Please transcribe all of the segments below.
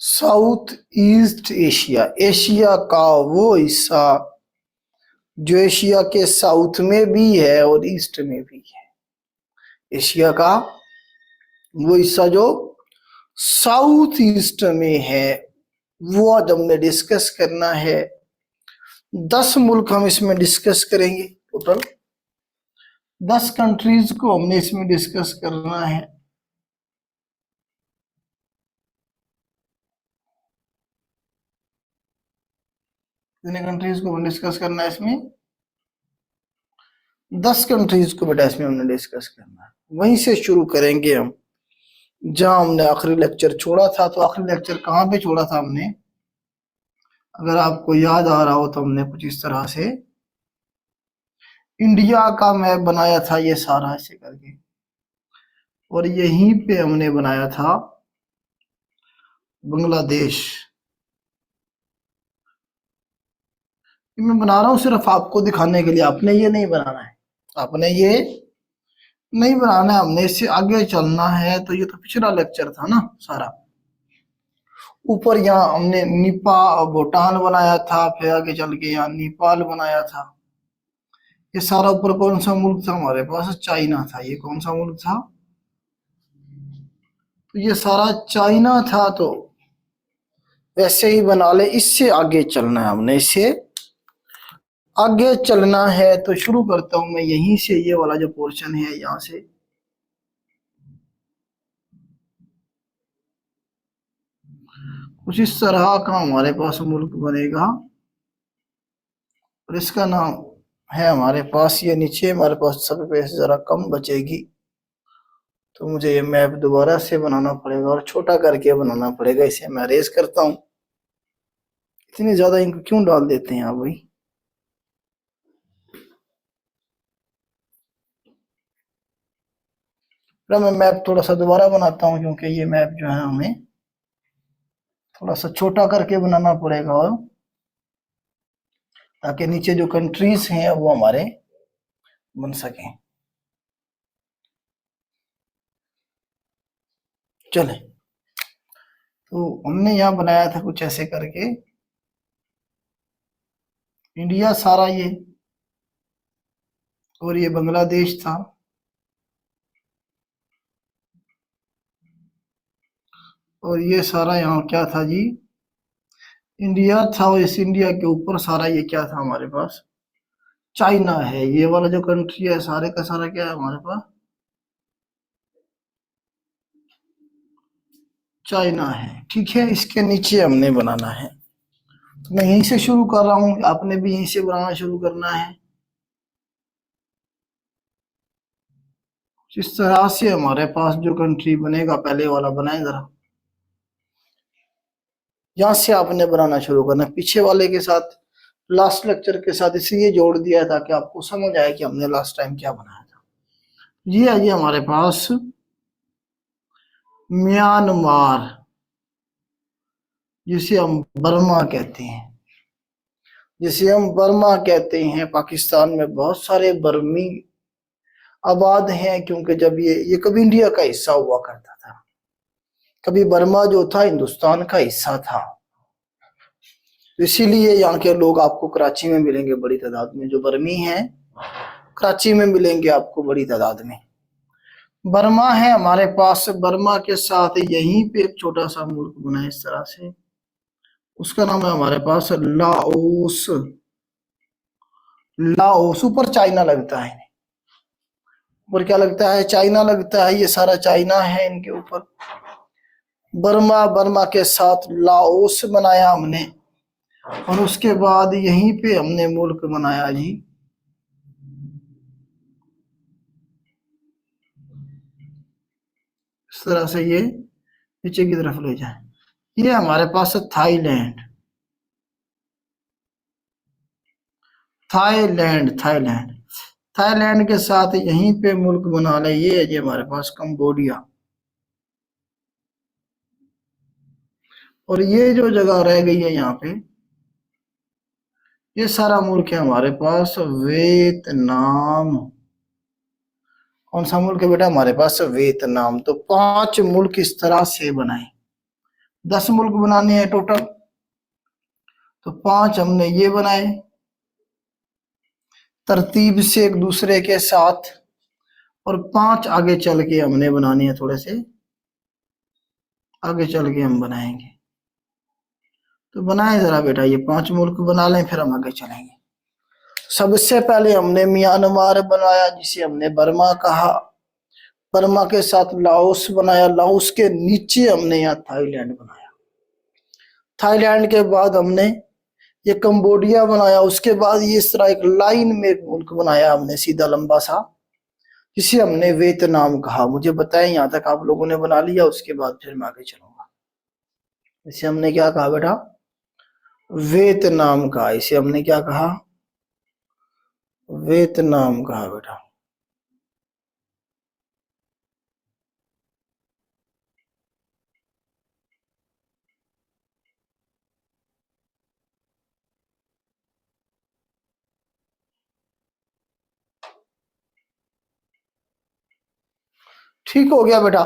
South east Asia, Asia का वो हिस्सा जो एशिया के साउथ में भी है और ईस्ट में भी है। एशिया का वो हिस्सा जो साउथ ईस्ट में है वो आज हमने डिस्कस करना है। 10 मुल्क हम इसमें डिस्कस करेंगे। टोटल 10 कंट्रीज को हमने इसमें डिस्कस करना है। कितने कंट्रीज को डिस्कस करना है इसमें? 10 कंट्रीज को बेटा इसमें हमने डिस्कस करना है। वहीं से शुरू करेंगे हम जहां हमने आखिरी लेक्चर छोड़ा था। तो आखिरी लेक्चर कहाँ पे छोड़ा था हमने? अगर आपको याद आ रहा हो तो हमने कुछ इस तरह से इंडिया का मैप बनाया था, ये सारा ऐसे करके, और यहीं पे हमने बनाया था बांग्लादेश। मैं बना रहा हूं सिर्फ आपको दिखाने के लिए, आपने ये नहीं बनाना है, आपने ये नहीं बनाना है, हमने इससे आगे चलना है। तो ये तो पिछला लेक्चर था ना सारा। ऊपर यहाँ हमने भूटान बनाया था, फिर आगे चल के यहाँ नेपाल बनाया था। ये सारा ऊपर कौन सा मुल्क था हमारे पास? चाइना था। ये कौन सा मुल्क था? तो ये सारा चाइना था। तो वैसे ही बना ले, इससे आगे चलना है हमने, इससे आगे चलना है। तो शुरू करता हूं मैं यहीं से, ये वाला जो पोर्शन है यहाँ से। कुछ इस तरह का हमारे पास मुल्क बनेगा और इसका नाम है हमारे पास, ये नीचे हमारे पास स्पेस जरा कम बचेगी तो मुझे ये मैप दोबारा से बनाना पड़ेगा और छोटा करके बनाना पड़ेगा। इसे मैं अरेज करता हूँ। इतनी ज्यादा इनको क्यों डाल देते हैं आप भाई? मैं मैप थोड़ा सा दोबारा बनाता हूँ क्योंकि ये मैप जो है हमें थोड़ा सा छोटा करके बनाना पड़ेगा, और ताकि नीचे जो कंट्रीज हैं वो हमारे बन सके। चले, तो हमने यहाँ बनाया था कुछ ऐसे करके, इंडिया सारा ये, और ये बांग्लादेश था, और ये सारा यहाँ क्या था जी? इंडिया था। और इस इंडिया के ऊपर सारा ये क्या था हमारे पास? चाइना है। ये वाला जो कंट्री है सारे का सारा क्या है हमारे पास? चाइना है। ठीक है, इसके नीचे हमने बनाना है। तो मैं यहीं से शुरू कर रहा हूँ, आपने भी यहीं से बनाना शुरू करना है। जिस तरह से हमारे पास जो कंट्री बनेगा, पहले वाला बनाए जरा, यहाँ से आपने बनाना शुरू करना। पीछे वाले के साथ, लास्ट लेक्चर के साथ इसलिए जोड़ दिया ताकि आपको समझ आए कि हमने लास्ट टाइम क्या बनाया था। ये है जी हमारे पास म्यांमार, जिसे हम बर्मा कहते हैं, जिसे हम बर्मा कहते हैं। पाकिस्तान में बहुत सारे बर्मी आबाद हैं, क्योंकि जब ये कभी इंडिया का हिस्सा हुआ करता था, कभी बर्मा जो था हिंदुस्तान का हिस्सा था। तो इसीलिए यहाँ के लोग आपको कराची में मिलेंगे बड़ी तादाद में, जो बर्मी हैं कराची में मिलेंगे आपको बड़ी तादाद में। बर्मा है हमारे पास। बर्मा के साथ यहीं पे एक छोटा सा मुल्क बना है इस तरह से, उसका नाम है हमारे पास लाओस। लाओस, ऊपर चाइना लगता है, ऊपर क्या लगता है? चाइना लगता है। ये सारा चाइना है इनके ऊपर। बर्मा, बर्मा के साथ लाओस बनाया हमने, और उसके बाद यहीं पे हमने मुल्क बनाया जी इस तरह से, ये नीचे की तरफ ले जाए। ये हमारे पास है थाईलैंड। थाईलैंड, थाईलैंड, थाईलैंड के साथ यहीं पे मुल्क बना ले। ये है जी हमारे पास कंबोडिया। और ये जो जगह रह गई है यहाँ पे, ये सारा मुल्क है हमारे पास वियतनाम। कौन सा मुल्क है बेटा हमारे पास? वियतनाम। तो 5 मुल्क इस तरह से बनाए। 10 मुल्क बनाने हैं टोटल, तो 5 हमने ये बनाए तरतीब से एक दूसरे के साथ, और 5 आगे चल के हमने बनाने हैं, थोड़े से आगे चल के हम बनाएंगे। तो बनाए जरा बेटा, ये 5 मुल्क बना लें, फिर हम आगे चलेंगे। सबसे पहले हमने म्यांमार बनाया, जिसे हमने बर्मा कहा। बर्मा के साथ लाओस बनाया, लाओस के नीचे हमने यहाँ थाईलैंड बनाया। थाईलैंड के बाद हमने ये कंबोडिया बनाया। उसके बाद ये इस तरह एक लाइन में एक मुल्क बनाया हमने, सीधा लंबा सा, जिसे हमने वियतनाम कहा। मुझे बताएं यहाँ तक आप लोगों ने बना लिया, उसके बाद फिर मैं आगे चलूंगा। इसे हमने क्या कहा बेटा? वियतनाम कहा। इसे हमने क्या कहा? वियतनाम कहा बेटा। ठीक हो गया बेटा,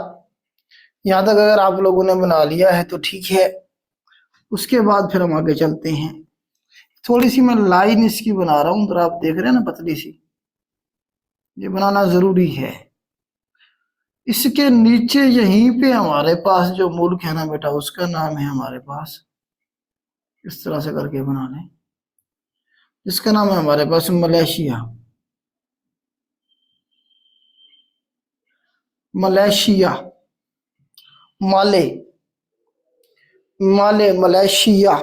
यहां तक अगर आप लोगों ने बना लिया है तो ठीक है। उसके बाद फिर हम आगे चलते हैं। थोड़ी सी मैं लाइन इसकी बना रहा हूं, तो आप देख रहे हैं ना, पतली सी, ये बनाना जरूरी है। इसके नीचे यहीं पे हमारे पास जो मुल्क है ना बेटा, उसका नाम है हमारे पास, इस तरह से करके बना लें, जिसका नाम है हमारे पास मलेशिया। मलेशिया, माले, माले, मलेशिया।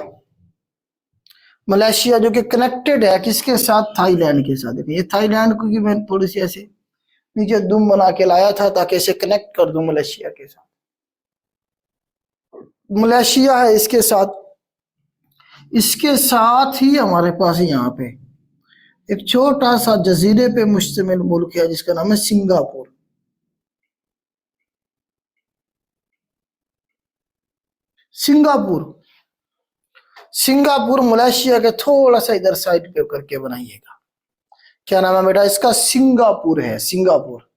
मलेशिया जो कि कनेक्टेड है किसके साथ? थाईलैंड के साथ। देखिए ये थाईलैंड को, कि मैं थोड़ी सी ऐसे नीचे दुम बना के लाया था ताकि इसे कनेक्ट कर दूं मलेशिया के साथ। मलेशिया है इसके साथ। इसके साथ ही हमारे पास यहाँ पे एक छोटा सा जजीरे पे मुश्तमिल मुल्क है, जिसका नाम है सिंगापुर। सिंगापुर, सिंगापुर मलेशिया के थोड़ा सा इधर साइड पे करके बनाइएगा। क्या नाम है बेटा इसका? सिंगापुर है, सिंगापुर।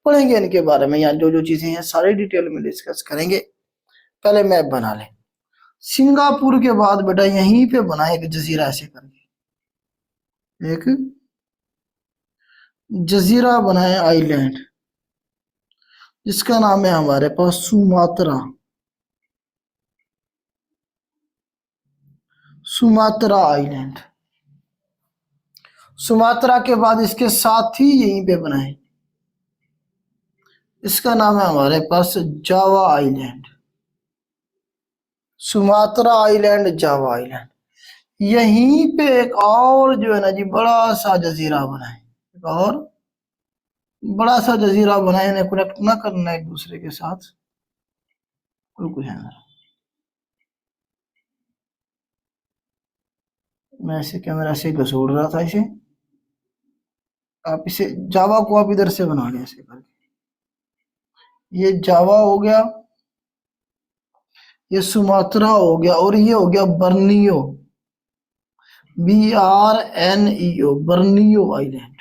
पढ़ेंगे इनके बारे में, यहाँ जो जो चीजें हैं सारी डिटेल में डिस्कस करेंगे। पहले मैप बना लें। सिंगापुर के बाद बेटा यहीं पे बना एक जजीरा, ऐसे करके एक जजीरा बनाए, आइलैंड, जिसका नाम है हमारे पास सुमात्रा। Sumatra island. सुमात्रा के बाद इसके साथ ही यहीं पे बनाए, इसका नाम है हमारे पास Java island. Sumatra island, Java island. यहीं पे एक और जो है ना जी, बड़ा सा जजीरा बनाए, एक और बड़ा सा जजीरा बनाए। इन्हें कनेक्ट ना करना एक दूसरे के साथ, कुछ है। मैं इसे कैमरा से घसोड़ रहा था इसे, आप इसे जावा को आप इधर से बना लें ऐसे करके। ये जावा हो गया, ये सुमात्रा हो गया, और ये हो गया बर्नियो, BRNEO, बर्नियो आइलैंड।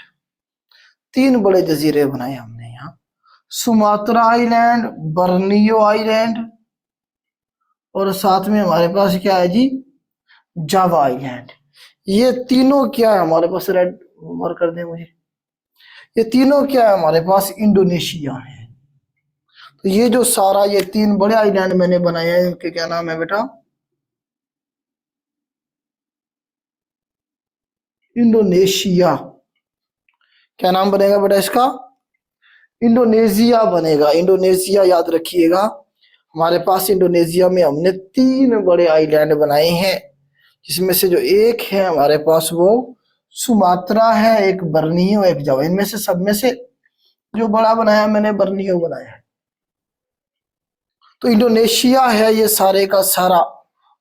3 बड़े जजीरे बनाए हमने यहाँ, सुमात्रा आइलैंड, बर्नियो आइलैंड, और साथ में हमारे पास क्या है जी? Java island. ये तीनों क्या है हमारे पास? रेड मार्क कर दे मुझे। ये तीनों क्या है हमारे पास? इंडोनेशिया है। तो ये जो सारा ये 3 बड़े आइलैंड मैंने बनाए हैं, इनके क्या नाम है बेटा? इंडोनेशिया। क्या नाम बनेगा बेटा इसका? इंडोनेशिया बनेगा। इंडोनेशिया याद रखिएगा। हमारे पास इंडोनेशिया में हमने 3 बड़े आइलैंड बनाए हैं, जिसमें से जो एक है हमारे पास वो सुमात्रा है, एक बर्नियो, एक जावा। इनमें से सब में से जो बड़ा बनाया मैंने, बर्नियो बनाया है। तो इंडोनेशिया है ये सारे का सारा,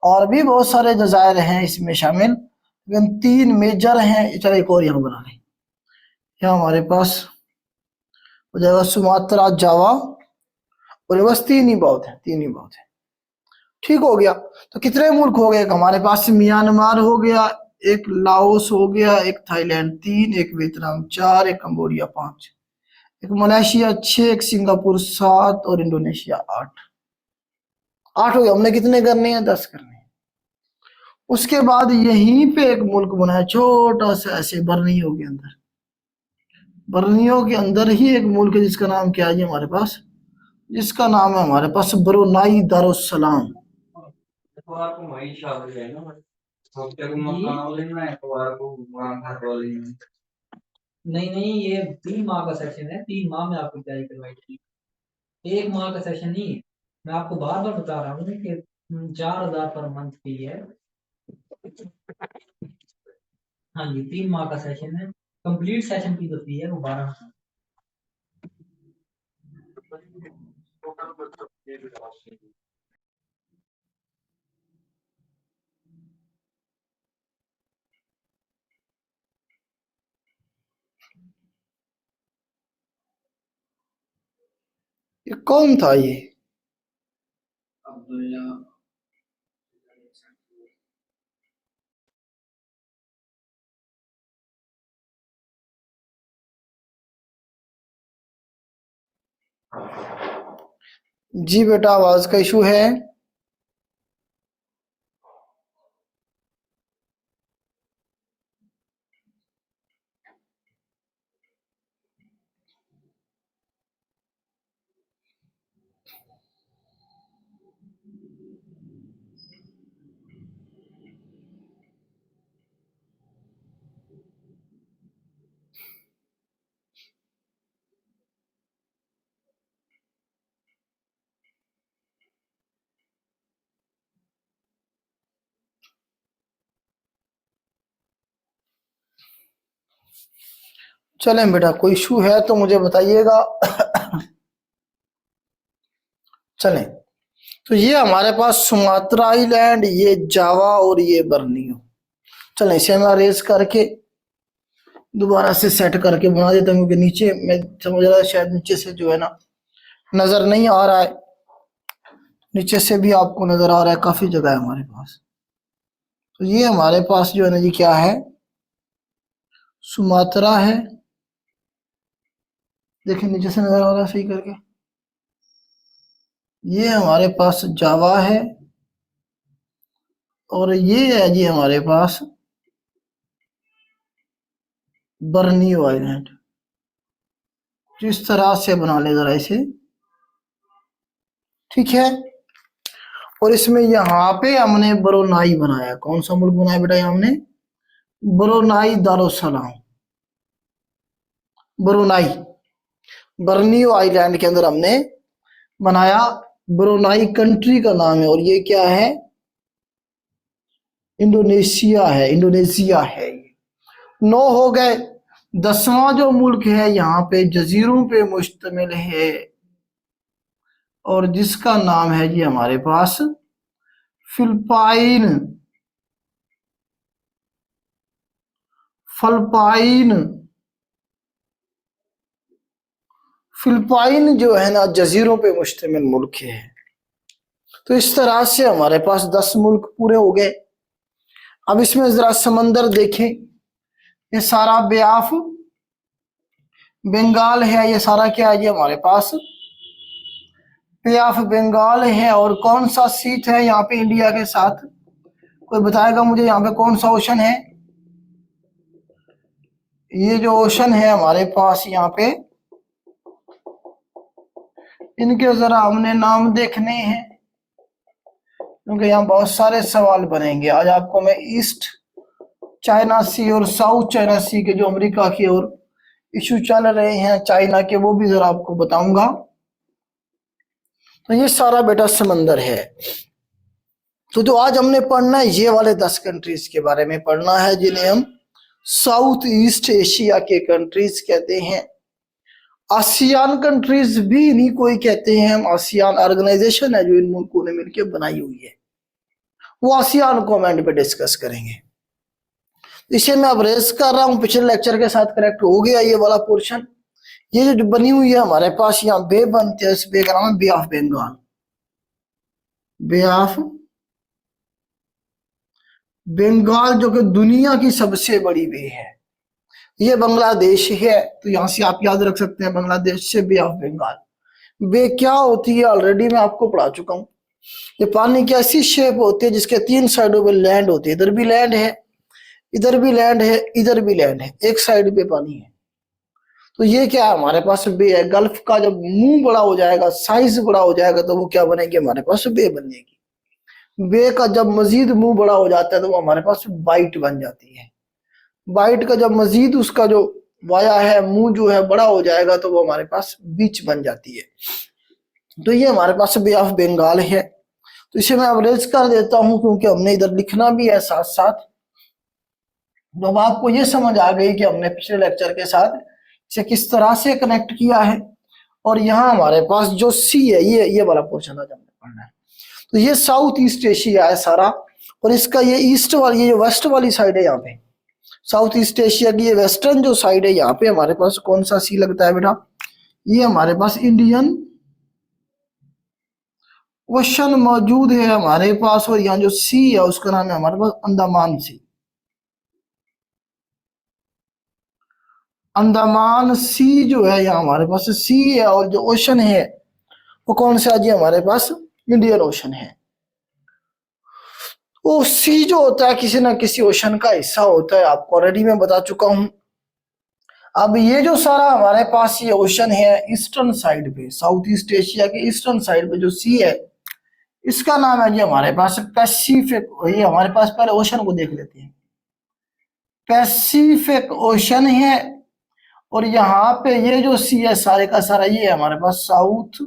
और भी बहुत सारे जजायर हैं इसमें शामिल, लेकिन 3 मेजर हैं। चलो एक और यहाँ बना लें। यहाँ हमारे पास हो जाएगा सुमात्रा, जावा, और बस 3 ही बहुत है, 3 ही बहुत है। ठीक हो गया। तो कितने मुल्क हो गए हमारे पास? म्यांमार हो गया, एक लाओस हो गया, एक थाईलैंड 3, एक वियतनाम 4, एक कंबोडिया 5, एक मलेशिया 6, एक सिंगापुर 7, और इंडोनेशिया 8। 8 हो गए, हमने कितने करने हैं? 10 करने हैं। उसके बाद यहीं पे एक मुल्क बनाया छोटा सा ऐसे बर्नियो के अंदर, बर्नियो के अंदर ही एक मुल्क है जिसका नाम क्या है जी हमारे पास, जिसका नाम है हमारे पास ब्रुनाई दारुस्सलाम। नहीं नहीं, ये 3 माह का सेशन है, 3 माह में आपकी तैयारी करवाई थी, 1 माह का सेशन नहीं है। मैं आपको बार बार बता रहा हूँ कि 4,000 पर मंथ की है। हाँ जी, 3 माह का सेशन है, कंप्लीट सेशन की जो फी है वो 12,000। ये कौन था ये? अब्दुल्ला। जी बेटा, आवाज का इशू है। चलें बेटा, कोई इशू है तो मुझे बताइएगा। चलें, तो ये हमारे पास सुमात्रा आइलैंड, ये जावा और ये बर्नियो। चलें, इसे मैं अरेज करके दोबारा से सेट करके बना देता हूँ, क्योंकि नीचे मैं समझ रहा है शायद नीचे से जो है ना नजर नहीं आ रहा है। नीचे से भी आपको नजर आ रहा है, काफी जगह है हमारे पास। तो ये हमारे पास जो है ना जी क्या है, सुमात्रा है। देखिए नीचे से नजर आ रहा है सही करके। ये हमारे पास जावा है और ये है जी हमारे पास बर्नियो आइलैंड। जिस तरह से बना ले जरा इसे, ठीक है। और इसमें यहाँ पे हमने ब्रुनाई बनाया। कौन सा मुल्क बनाया बेटा? ये हमने ब्रुनाई दारुसलाम, ब्रुनाई, बर्नियो आइलैंड के अंदर हमने बनाया। ब्रुनाई कंट्री का नाम है, और ये क्या है? इंडोनेशिया है, इंडोनेशिया है। 9 हो गए। 10वां जो मुल्क है यहाँ पे जजीरों पे मुश्तमिल है, और जिसका नाम है जी हमारे पास फिलिपाइन। फिलिपाइन, फिलिपाइन जो है ना जजीरों पे मुश्तमिल मुल्क है। तो इस तरह से हमारे पास 10 मुल्क पूरे हो गए। अब इसमें जरा समंदर देखें। ये सारा बे ऑफ बंगाल है, ये सारा क्या है जी हमारे पास बे ऑफ बंगाल है। और कौन सा सीट है यहाँ पे इंडिया के साथ? कोई बताएगा मुझे यहाँ पे कौन सा ओशन है? ये जो ओशन है हमारे पास यहाँ पे, इनके जरा हमने नाम देखने हैं, क्योंकि यहाँ बहुत सारे सवाल बनेंगे। आज आपको मैं ईस्ट चाइना सी और साउथ चाइना सी के जो अमेरिका की और इशू चल रहे हैं चाइना के, वो भी जरा आपको बताऊंगा। तो ये सारा बेटा समंदर है। तो जो आज हमने पढ़ना है, ये वाले 10 कंट्रीज के बारे में पढ़ना है, जिन्हें हम साउथ ईस्ट एशिया के कंट्रीज कहते हैं। आसियान कंट्रीज भी इन्हीं को ही कहते हैं हम। आसियान ऑर्गेनाइजेशन है जो इन मुल्कों ने मिलकर बनाई हुई है। वो आसियान को हम एंड पे डिस्कस करेंगे। इसे मैं अब रेस कर रहा हूं, पिछले लेक्चर के साथ करेक्ट हो गया ये वाला पोर्शन। ये जो बनी हुई है हमारे पास यहाँ बे बनते हैं, इस बे का नाम है bay of Bengal. Bay of Bengal जो कि दुनिया की सबसे बड़ी बे है। ये बांग्लादेश है, तो यहां से आप याद रख सकते हैं बांग्लादेश से बे ऑफ बंगाल। बे क्या होती है ऑलरेडी मैं आपको पढ़ा चुका हूं। ये पानी की ऐसी शेप होती है जिसके तीन साइडों पे लैंड होती है, इधर भी लैंड है, इधर भी लैंड है, इधर भी लैंड है, एक साइड पे पानी है। तो ये क्या है, हमारे पास बे है। गल्फ का जब मुंह बड़ा हो जाएगा, साइज बड़ा हो जाएगा, तो वो क्या बनेगी, हमारे पास बे बनेगी। बे का जब मजीद मुंह बड़ा हो जाता है तो वो हमारे पास बाइट बन जाती है। बाइट का जब मजीद उसका जो वाया है, मुंह जो है बड़ा हो जाएगा, तो वो हमारे पास बीच बन जाती है। तो ये हमारे पास बे ऑफ बंगाल है। तो इसे मैं अवरेज कर देता हूं क्योंकि हमने इधर लिखना भी है साथ साथ। तो अब आपको ये समझ आ गई कि हमने पिछले लेक्चर के साथ इसे किस तरह से कनेक्ट किया है। और यहाँ हमारे पास जो सी है, ये वाला पोर्शन आज हमने पढ़ना है। तो ये साउथ ईस्ट एशिया है सारा, और इसका ये ईस्ट वाली, ये जो वेस्ट वाली साइड है यहाँ पे, साउथ ईस्ट एशिया की ये वेस्टर्न जो साइड है, यहाँ पे हमारे पास कौन सा सी लगता है बेटा, ये हमारे पास इंडियन ओशन मौजूद है हमारे पास। और यहाँ जो सी है उसका नाम है हमारे पास अंडमान सी। अंडमान सी जो है यहाँ हमारे पास सी है, और जो ओशन है वो कौन सा जी, हमारे पास इंडियन ओशन है। वो सी जो होता है किसी ना किसी ओशन का हिस्सा होता है, आपको ऑलरेडी मैं बता चुका हूं। अब ये जो सारा हमारे पास ये ओशन है ईस्टर्न साइड पे, साउथ ईस्ट एशिया के ईस्टर्न साइड पे जो सी है, इसका नाम है जी हमारे पास पैसिफिक। ये हमारे पास पहले ओशन को देख लेते हैं। पैसिफिक ओशन है, और यहाँ पे ये जो सी है सारे का सारा, ये है हमारे पास साउथ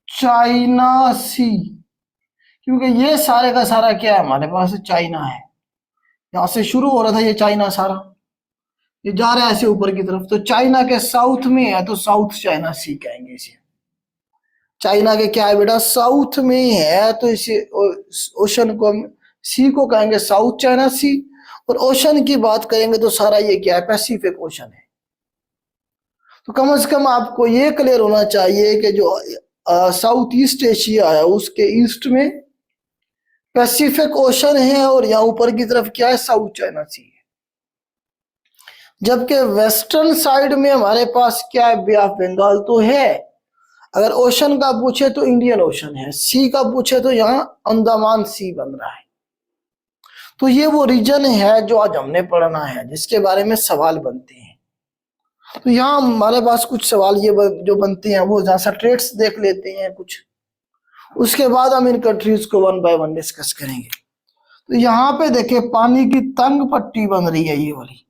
चाइना सी। क्योंकि ये सारे का सारा क्या है, हमारे पास चाइना है। यहां से शुरू हो रहा था ये चाइना सारा, ये जा रहा है ऐसे ऊपर की तरफ। तो चाइना के साउथ में है तो साउथ चाइना सी कहेंगे इसे। चाइना के क्या है बेटा, साउथ में है, तो इसे ओशन को, सी को कहेंगे साउथ चाइना सी। और ओशन की बात करेंगे तो सारा ये क्या है, पैसिफिक ओशन है। तो कम से कम आपको ये क्लियर होना चाहिए कि जो साउथ ईस्ट एशिया है उसके ईस्ट में पैसिफिक ओशन है, और यहाँ ऊपर की तरफ क्या है, साउथ चाइना सी है। जबकि वेस्टर्न साइड में हमारे पास क्या है, बे ऑफ बंगाल तो है। अगर ओशन का पूछे तो इंडियन ओशन है, सी का पूछे तो यहाँ अंडमान सी बन रहा है। तो ये वो रीजन है जो आज हमने पढ़ना है, जिसके बारे में सवाल बनते हैं। तो यहाँ हमारे पास कुछ सवाल ये जो बनते हैं वो जहाँ स्ट्रेट्स देख लेते हैं कुछ, उसके बाद हम इन कंट्रीज को वन बाय वन डिस्कस करेंगे। तो यहाँ पे देखिए पानी की तंग पट्टी बन रही है, ये वाली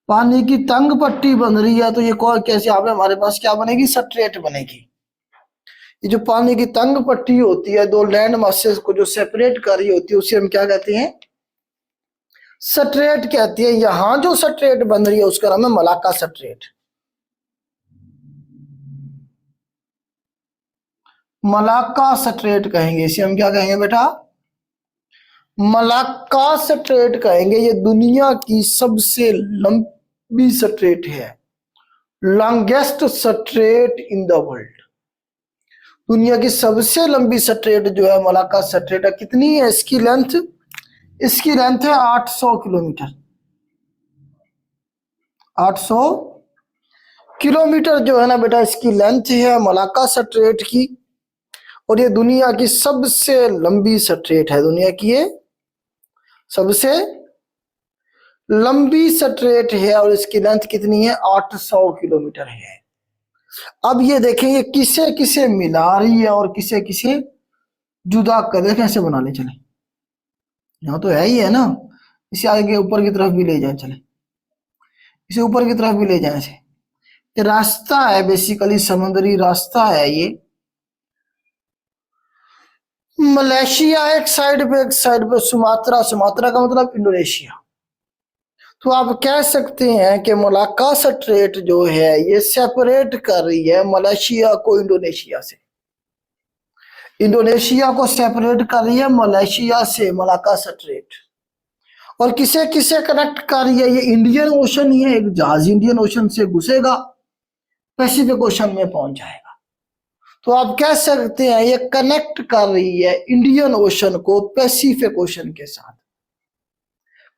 पानी की तंग पट्टी बन रही है। तो ये कैसे, यहाँ पे हमारे पास क्या बनेगी, स्ट्रेट बनेगी। ये जो पानी की तंग पट्टी होती है, दो लैंड मासेस को जो सेपरेट कर रही होती है, उसे हम क्या कहते हैं, स्ट्रेट कहते हैं। यहां जो स्ट्रेट बन रही है उसका नाम है मलाक्का स्ट्रेट। मलाक्का स्ट्रेट कहेंगे इसे, हम क्या कहेंगे बेटा, मलाक्का स्ट्रेट कहेंगे। ये दुनिया की सबसे लंबी स्ट्रेट है, longest straight in the world. दुनिया की सबसे लंबी स्ट्रेट जो है मलाक्का स्ट्रेट है। कितनी है इसकी लेंथ, इसकी लेंथ है 800 किलोमीटर। 800 किलोमीटर जो है ना बेटा, इसकी लेंथ है मलाक्का स्ट्रेट की। और ये दुनिया की सबसे लंबी स्ट्रेट है, दुनिया की ये सबसे लंबी स्ट्रेट है, और इसकी लेंथ कितनी है, 800 किलोमीटर है। अब ये देखें ये किसे किसे मिला रही है और किसे किसे जुदा कर, देखें कैसे बना ले चले। यहाँ तो है ही है ना, इसे आगे ऊपर की तरफ भी ले जाए, चले इसे ऊपर की तरफ भी ले जाए। इसे ये रास्ता है, बेसिकली समुद्री रास्ता है ये। मलेशिया एक साइड पे, एक साइड पे सुमात्रा, सुमात्रा का मतलब इंडोनेशिया। तो आप कह सकते हैं कि मलाक्का स्ट्रेट जो है ये सेपरेट कर रही है मलेशिया को इंडोनेशिया से, इंडोनेशिया को सेपरेट कर रही है मलेशिया से, मलाक्का स्ट्रेट। और किसे किसे कनेक्ट कर रही है, ये इंडियन ओशन ही है। एक जहाज इंडियन ओशन से घुसेगा, पैसिफिक ओशन में पहुंच जाएगा। तो आप कह सकते हैं ये कनेक्ट कर रही है इंडियन ओशन को पैसिफिक ओशन के साथ।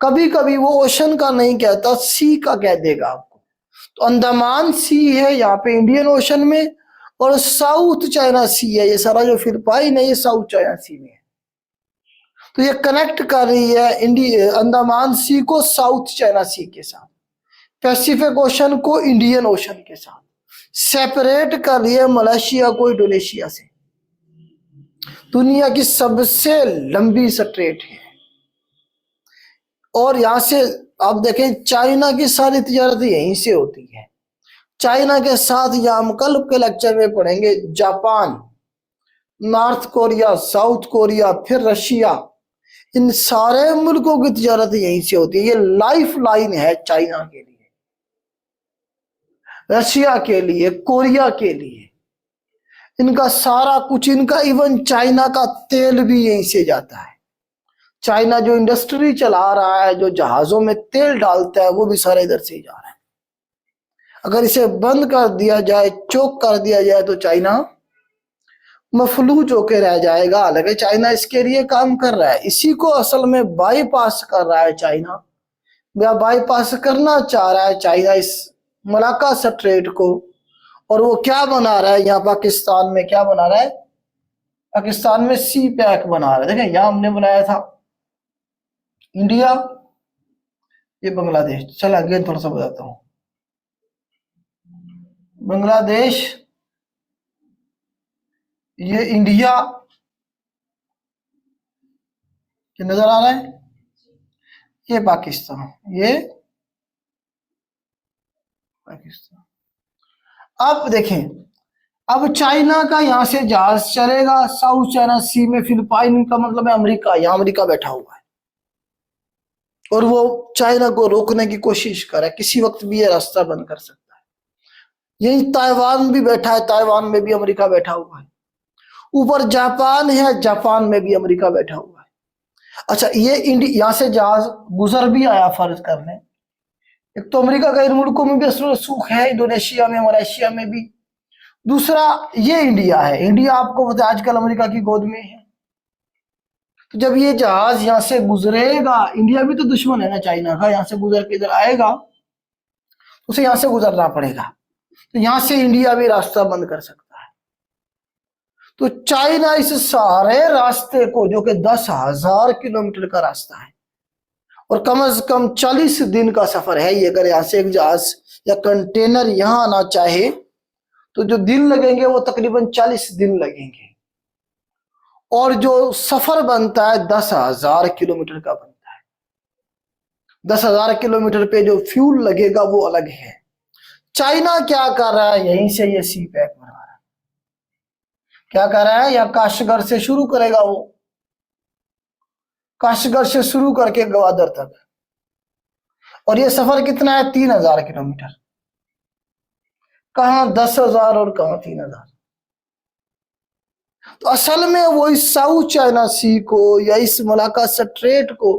कभी कभी वो ओशन का नहीं कहता, सी का कह देगा आपको। तो अंडमान सी है यहाँ पे इंडियन ओशन में, और साउथ चाइना सी है, ये सारा जो फिलिपाइन है ये साउथ चाइना सी में है। तो ये कनेक्ट कर रही है इंडिया अंडमान सी को साउथ चाइना सी के साथ, पैसिफिक ओशन को इंडियन ओशन के साथ, सेपरेट कर रही है मलेशिया को इंडोनेशिया से। दुनिया की सबसे लंबी स्ट्रेट है। और यहां से आप देखें चाइना की सारी तिजारत यहीं से होती है। चाइना के साथ यह हम कल के लेक्चर में पढ़ेंगे Japan, north Korea, south Korea, फिर रशिया, इन सारे मुल्कों की तिजारत यहीं से होती है। ये लाइफ लाइन है चाइना के लिए, रशिया के लिए, कोरिया के लिए, इनका सारा कुछ, इनका इवन चाइना का तेल भी यहीं से जाता है। चाइना जो इंडस्ट्री चला रहा है, जो जहाजों में तेल डालता है, वो भी सारे इधर से ही जा रहा है। अगर इसे बंद कर दिया जाए, चोक कर दिया जाए, तो चाइना मफलूज होके रह जाएगा। हालांकि चाइना इसके लिए काम कर रहा है, इसी को असल में बाईपास कर रहा है चाइना, या बाईपास करना चाह रहा है चाइना इस मलाक्का स्ट्रेट को। और वो क्या बना रहा है यहाँ पाकिस्तान में, क्या बना रहा है, पाकिस्तान में सी पैक बना रहा है। देखें यहाँ हमने बनाया था इंडिया, ये बांग्लादेश। चल आगे थोड़ा सा बताता हूं। बांग्लादेश, ये इंडिया, ये नजर आ रहा है, ये पाकिस्तान, ये पाकिस्तान। अब देखें, अब चाइना का यहां से जहाज चलेगा साउथ चाइना सी में, फिलिपाइन का मतलब है अमेरिका, यहां अमेरिका बैठा हुआ है और वो चाइना को रोकने की कोशिश कर रहा है। किसी वक्त भी ये रास्ता बंद कर सकता है। यही ताइवान भी बैठा है, ताइवान में भी अमेरिका बैठा हुआ है। ऊपर जापान है, जापान में भी अमेरिका बैठा हुआ है। अच्छा, ये यहां से जहाज गुजर भी आया फर्ज करने। एक तो अमेरिका का इन मुल्कों में भी असल सुख है, इंडोनेशिया में, मलेशिया में भी। दूसरा ये इंडिया है, इंडिया आपको पता है आजकल अमेरिका की गोद में है। तो जब ये जहाज यहां से गुजरेगा, इंडिया भी तो दुश्मन है ना चाइना का, यहां से गुजर के इधर आएगा, उसे यहां से गुजरना पड़ेगा। तो यहां से इंडिया भी रास्ता बंद कर सकता है। तो चाइना इस सारे रास्ते को, जो कि 10,000 किलोमीटर का रास्ता है और कम से कम 40 दिन का सफर है ये, अगर यहां से एक जहाज या कंटेनर यहां आना चाहे तो जो दिन लगेंगे वो तकरीबन 40 दिन लगेंगे। और जो सफर बनता है 10,000 किलोमीटर का बनता है। 10,000 किलोमीटर पे जो फ्यूल लगेगा वो अलग है। चाइना क्या कर रहा है, यहीं से ये सी पैक बना रहा है। क्या कर रहा है, या काशगर से शुरू करेगा, वो काशगर से शुरू करके गवादर तक। और ये सफर कितना है, 3,000 किलोमीटर। कहां 10,000 और कहां 3,000। तो असल में वो इस साउथ चाइना सी को या इस मलाक्का स्ट्रेट को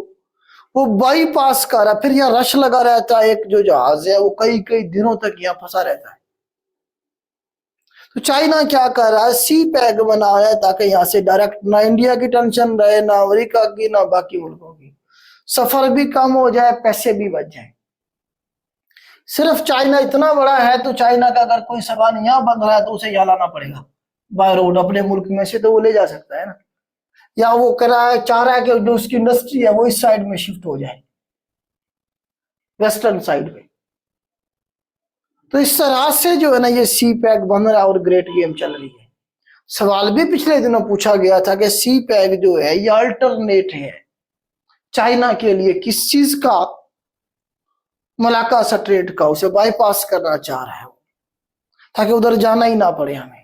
वो बाईपास कर रहा है। फिर यहाँ रश लगा रहता है, एक जो जहाज है वो कई कई दिनों तक यहाँ फंसा रहता है। तो चाइना क्या कर रहा है, सी पैक बना रहा है ताकि यहाँ से डायरेक्ट ना इंडिया की टेंशन रहे, ना अमेरिका की, ना बाकी मुल्कों की। सफर भी कम हो जाए, पैसे भी बच जाए। सिर्फ चाइना इतना बड़ा है तो चाइना का अगर कोई सामान यहाँ बंद रहा है तो उसे यहाँ लाना पड़ेगा बाय रोड, अपने मुल्क में से तो वो ले जा सकता है ना। या वो कर रहा है, चाह रहा है कि जो उसकी इंडस्ट्री है वो इस साइड में शिफ्ट हो जाए, वेस्टर्न साइड में। तो इस तरह से जो है ना ये सी पैक बन रहा है और ग्रेट गेम चल रही है। सवाल भी पिछले दिनों पूछा गया था कि सी पैक जो है ये अल्टरनेट है चाइना के लिए, किस चीज का, मलाक्का स्ट्रेट का। उसे बाईपास करना चाह रहा है ताकि उधर जाना ही ना पड़े, हमें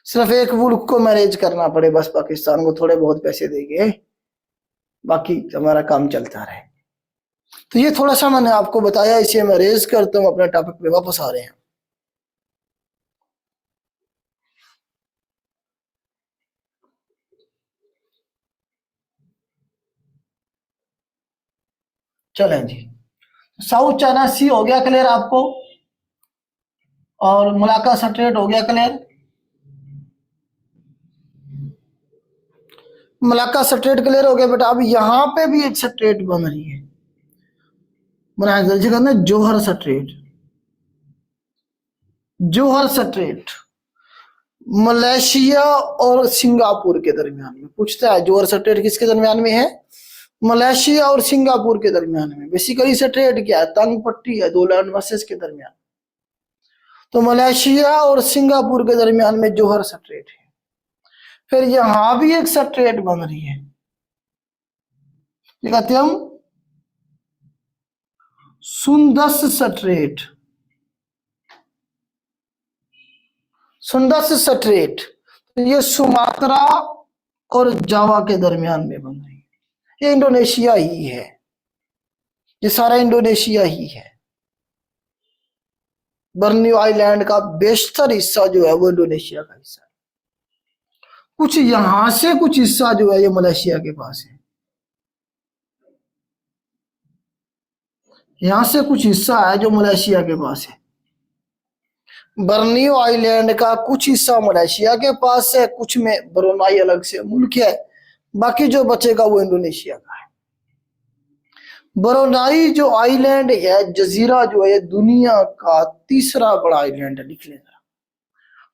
सिर्फ एक मुल्क को मैनेज करना पड़े, बस पाकिस्तान को थोड़े बहुत पैसे देंगे, बाकी हमारा काम चलता रहे। तो ये थोड़ा सा मैंने आपको बताया, इसे मैं रेज करता हूं, अपने टॉपिक पे वापस आ रहे हैं। चलें जी, साउथ चाइना सी हो गया क्लियर आपको, और मलाक्का स्ट्रेट हो गया क्लियर। मलाक्का स्ट्रेट क्लियर हो गया बेटा। अब यहां पे भी एक स्ट्रेट बन रही है, बनाया जगह में जोहर स्ट्रेट, जोहर स्ट्रेट। मलेशिया और सिंगापुर के दरमियान में पूछता है, जोहर स्ट्रेट किसके दरमियान में है? मलेशिया और सिंगापुर के दरमियान में। बेसिकली स्ट्रेट क्या है? तंग पट्टी है दो लैंड मसेस के दरमियान। तो मलेशिया और सिंगापुर के दरमियान में जोहर स्ट्रेट है। फिर यहां भी एक स्ट्रेट बन रही है, ये कहते हैं हम सुंदस स्ट्रेट। सुंदस स्ट्रेट ये सुमात्रा और जावा के दरमियान में बन रही है। ये इंडोनेशिया ही है, ये सारा इंडोनेशिया ही है। बर्नियो आइलैंड का बेशतर हिस्सा जो है वो इंडोनेशिया का हिस्सा है। कुछ यहां से कुछ हिस्सा जो है ये मलेशिया के पास है, यहां से कुछ हिस्सा है जो मलेशिया के पास है। बर्नियो आइलैंड का कुछ हिस्सा मलेशिया के पास है, कुछ में ब्रुनाई अलग से मुल्क है, बाकी जो बचेगा वो इंडोनेशिया का है। ब्रुनाई जो आइलैंड है, जजीरा जो है, दुनिया का तीसरा बड़ा आइलैंड है। लिख लेना,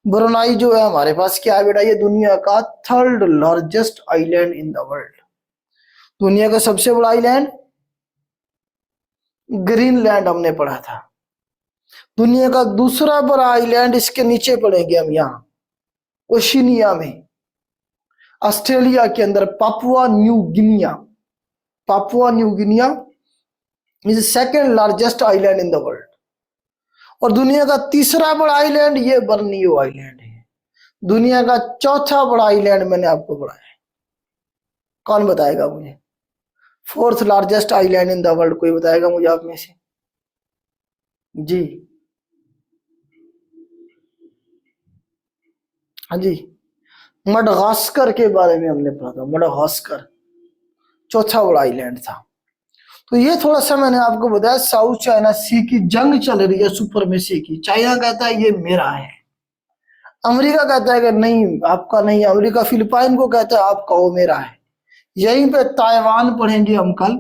ब्रुनाई जो है हमारे पास क्या है बेटा? ये दुनिया का third largest island in the world. दुनिया का सबसे बड़ा आइलैंड ग्रीनलैंड हमने पढ़ा था। दुनिया का दूसरा बड़ा आइलैंड इसके नीचे पड़ेंगे हम, यहाँ ओशिनिया में, ऑस्ट्रेलिया के अंदर, Papua new Guinea. Papua new Guinea is second largest island in the world. और दुनिया का तीसरा बड़ा आइलैंड ये बर्नियो आइलैंड है। दुनिया का चौथा बड़ा आइलैंड मैंने आपको बताया है, कौन बताएगा मुझे? Fourth largest island in the world कोई बताएगा मुझे आप में से? जी हाँ जी, मडगास्कर के बारे में हमने पढ़ा था। मडगास्कर चौथा बड़ा आइलैंड था। तो ये थोड़ा सा मैंने आपको बताया। साउथ चाइना सी की जंग चल रही है सुपरमेसी की। चाइना कहता है ये मेरा है, अमेरिका कहता है कि नहीं आपका नहीं। अमेरिका फिलिपाइन को कहता है आपका वो मेरा है। यहीं पे ताइवान पढ़ेंगे हम कल,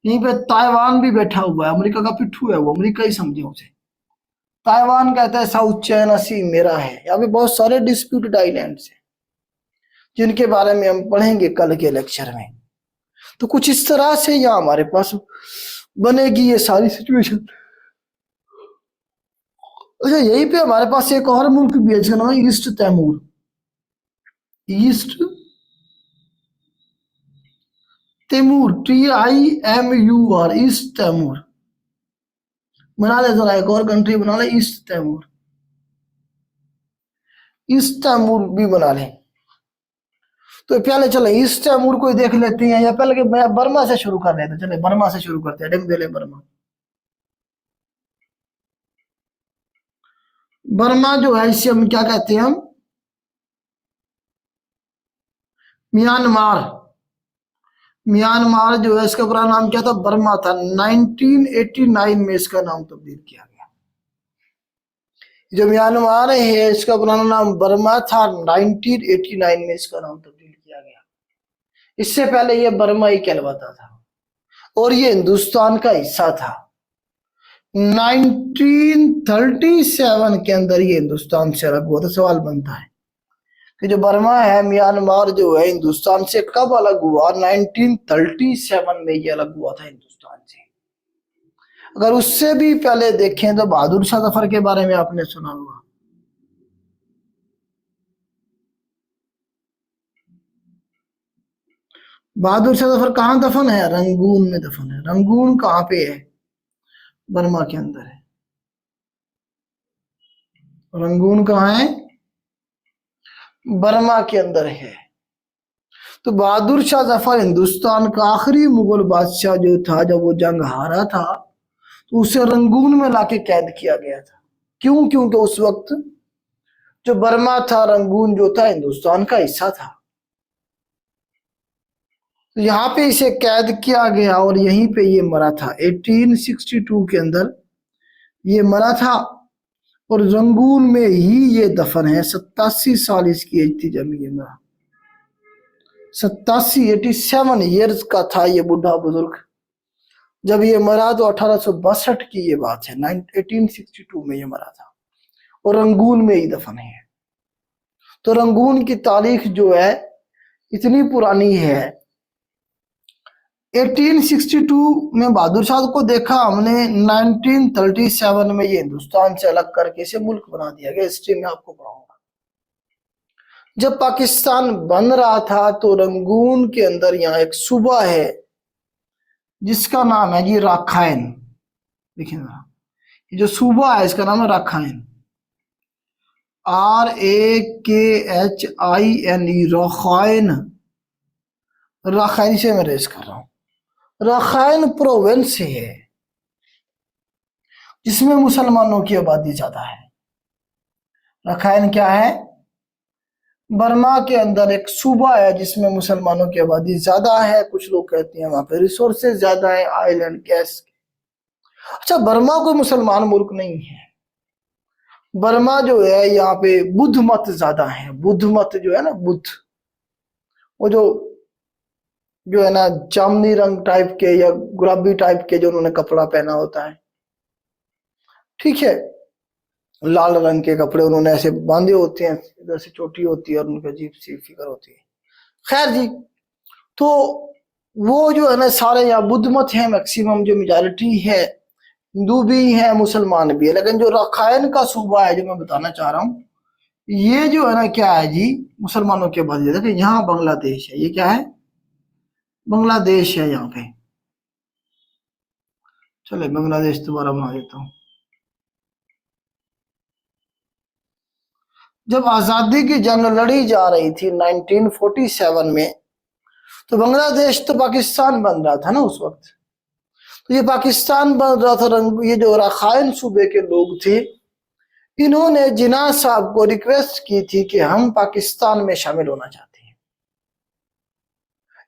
यहीं पे ताइवान भी बैठा हुआ है, अमेरिका का पिट्ठू है वो, अमेरिका ही समझे उसे। ताइवान कहता है साउथ चाइना सी मेरा है। यहाँ पे बहुत सारे डिस्प्यूटेड आइलैंड्स हैं जिनके बारे में हम पढ़ेंगे कल के लेक्चर में। तो कुछ इस तरह से यहाँ हमारे पास बनेगी ये सारी सिचुएशन। अच्छा, यहीं पे हमारे पास एक और मुल्क भी है जिसका नाम है East Timor. East Timor, TIMUR, East Timor. बना ले जरा, एक और कंट्री बना ले ईस्ट तैमूर। ईस्ट तैमूर भी बना ले। तो पहले चले ईस्ट तैमूर को ही देख लेते हैं, या पहले बर्मा से शुरू कर लेते हैं। चले बर्मा से शुरू करते हैं, डेंग दे ले बर्मा। बर्मा जो है इसे हम क्या कहते हैं? हम म्यांमार। म्यांमार जो है इसका पूरा नाम क्या था? बर्मा था। 1989 में इसका नाम तब्दील किया गया। जो म्यांमार है इसका पुराना नाम बर्मा था, 1989 में इसका नाम तब्दील किया गया। इससे पहले ये बर्मा ही कहलाता था और ये हिंदुस्तान का हिस्सा था। 1937 के अंदर ये हिंदुस्तान से अलग हुआ। तो सवाल बनता है कि जो बर्मा है, म्यांमार जो है, हिंदुस्तान से कब अलग हुआ? 1937 में ये अलग हुआ था हिंदुस्तान से। अगर उससे भी पहले देखें तो बहादुर शाह जफर के बारे में आपने सुना होगा। बहादुर शाह जफर कहाँ दफन है? रंगून में दफन है। रंगून कहाँ पे है? बर्मा के अंदर है। रंगून कहाँ है? बर्मा के अंदर है। तो बहादुर शाह जफर हिंदुस्तान का आखिरी मुगल बादशाह जो था, जब वो जंग हारा था तो उसे रंगून में लाके कैद किया गया था। क्यों? क्योंकि उस वक्त जो बर्मा था, रंगून जो था, हिंदुस्तान का हिस्सा था। तो यहाँ पे इसे कैद किया गया और यहीं पे ये मरा था। 1862 के अंदर ये मरा था और रंगून में ही ये दफन है। 87 साल इसकी एज थी जब ये मरा। 87 ईयर्स का था ये बूढ़ा बुजुर्ग जब ये मरा। तो 1862 की ये बात है, 1862 में ये मरा था और रंगून में ही दफन है। तो रंगून की तारीख जो है इतनी पुरानी है। 1862 में बहादुर शाह को देखा हमने, 1937 में ये हिंदुस्तान से अलग करके इसे मुल्क बना दिया गया। हिस्ट्री में आपको पढ़ाऊंगा। जब पाकिस्तान बन रहा था तो रंगून के अंदर यहाँ एक सूबा है जिसका नाम है जी राखाइन। देखिए जरा, ये जो सूबा है इसका नाम है राखाइन, RAKHINE, राखाइन। राखाइन से मैं रेस कर रहा हूं। राखाइन प्रोविंस है जिसमें मुसलमानों की आबादी ज्यादा है। राखाइन क्या है? बर्मा के अंदर एक सूबा है जिसमें मुसलमानों की आबादी ज्यादा है। कुछ लोग कहते हैं वहां पे रिसोर्सेज ज्यादा है, ऑयल एंड गैस। अच्छा, बर्मा कोई मुसलमान मुल्क नहीं है। बर्मा जो है यहाँ पे बुद्ध मत ज्यादा है। बुद्ध मत जो है ना, बुद्ध, वो जो है ना जामनी रंग टाइप के या गुलाबी टाइप के जो उन्होंने कपड़ा पहना होता है, ठीक है, लाल रंग के कपड़े उन्होंने ऐसे बांधे होते हैं, इधर से चोटी होती है और उनकी अजीब सी फिगर होती है। खैर जी, तो वो जो है ना सारे यहाँ बुद्ध मत है, मैक्सिमम जो मेजॉरिटी है, हिंदू भी है मुसलमान भी है। लेकिन जो राखाइन का सूबा है जो मैं बताना चाह रहा हूँ, ये जो है ना क्या है जी, मुसलमानों के आबादी। देखिए यहाँ बांग्लादेश है, ये क्या है? बांग्लादेश है यहाँ पे। चले बांग्लादेश दोबारा बना देता हूँ। जब आजादी की जंग लड़ी जा रही थी 1947 में, तो बांग्लादेश तो पाकिस्तान बन रहा था ना उस वक्त। तो ये पाकिस्तान बन रहा था। ये जो राखाइन सूबे के लोग थे, इन्होंने जिन्ना साहब को रिक्वेस्ट की थी कि हम पाकिस्तान में शामिल होना चाहते हैं।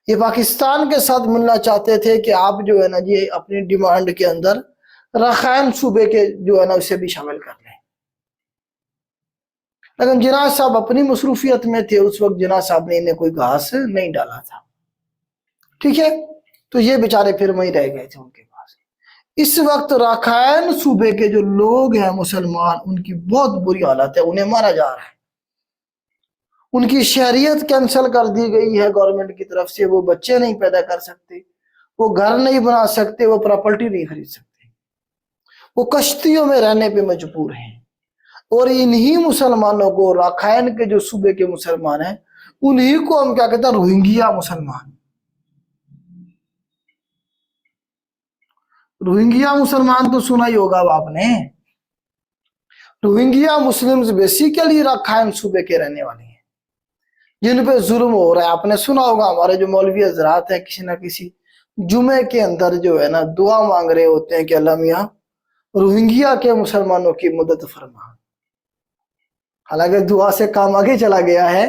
ये पाकिस्तान के साथ मिलना चाहते थे कि आप जो है ना जी अपनी डिमांड के अंदर राखाइन सूबे के जो है ना उसे भी शामिल कर लें। लेकिन जिन्ना साहब अपनी मसरूफियत में थे उस वक्त। जिन्ना साहब ने इन्हें कोई घास नहीं डाला था, ठीक है। तो ये बेचारे फिर वहीं रह गए थे उनके पास। इस वक्त राखाइन सूबे के जो लोग हैं मुसलमान, उनकी बहुत बुरी हालत है, उन्हें मारा जा रहा है। उनकी शहरियत कैंसिल कर दी गई है गवर्नमेंट की तरफ से। वो बच्चे नहीं पैदा कर सकते, वो घर नहीं बना सकते, वो प्रॉपर्टी नहीं खरीद सकते, वो कश्तियों में रहने पे मजबूर हैं। और इन्हीं मुसलमानों को, राखाइन के जो सूबे के मुसलमान हैं, उन्हीं को हम क्या कहते हैं? रोहिंग्या मुसलमान। रोहिंग्या मुसलमान तो सुना ही होगा आपने। रोहिंग्या मुस्लिम्स बेसिकली राखाइन सूबे के रहने वाले हैं जिन पे जुल्म हो रहा है। आपने सुना होगा हमारे जो मौलवी हजरात हैं किसी ना किसी जुमे के अंदर जो है ना दुआ मांग रहे होते हैं कि अल्लाह मियां रोहिंग्या के मुसलमानों की मदद फरमा। हालांकि दुआ से काम आगे चला गया है।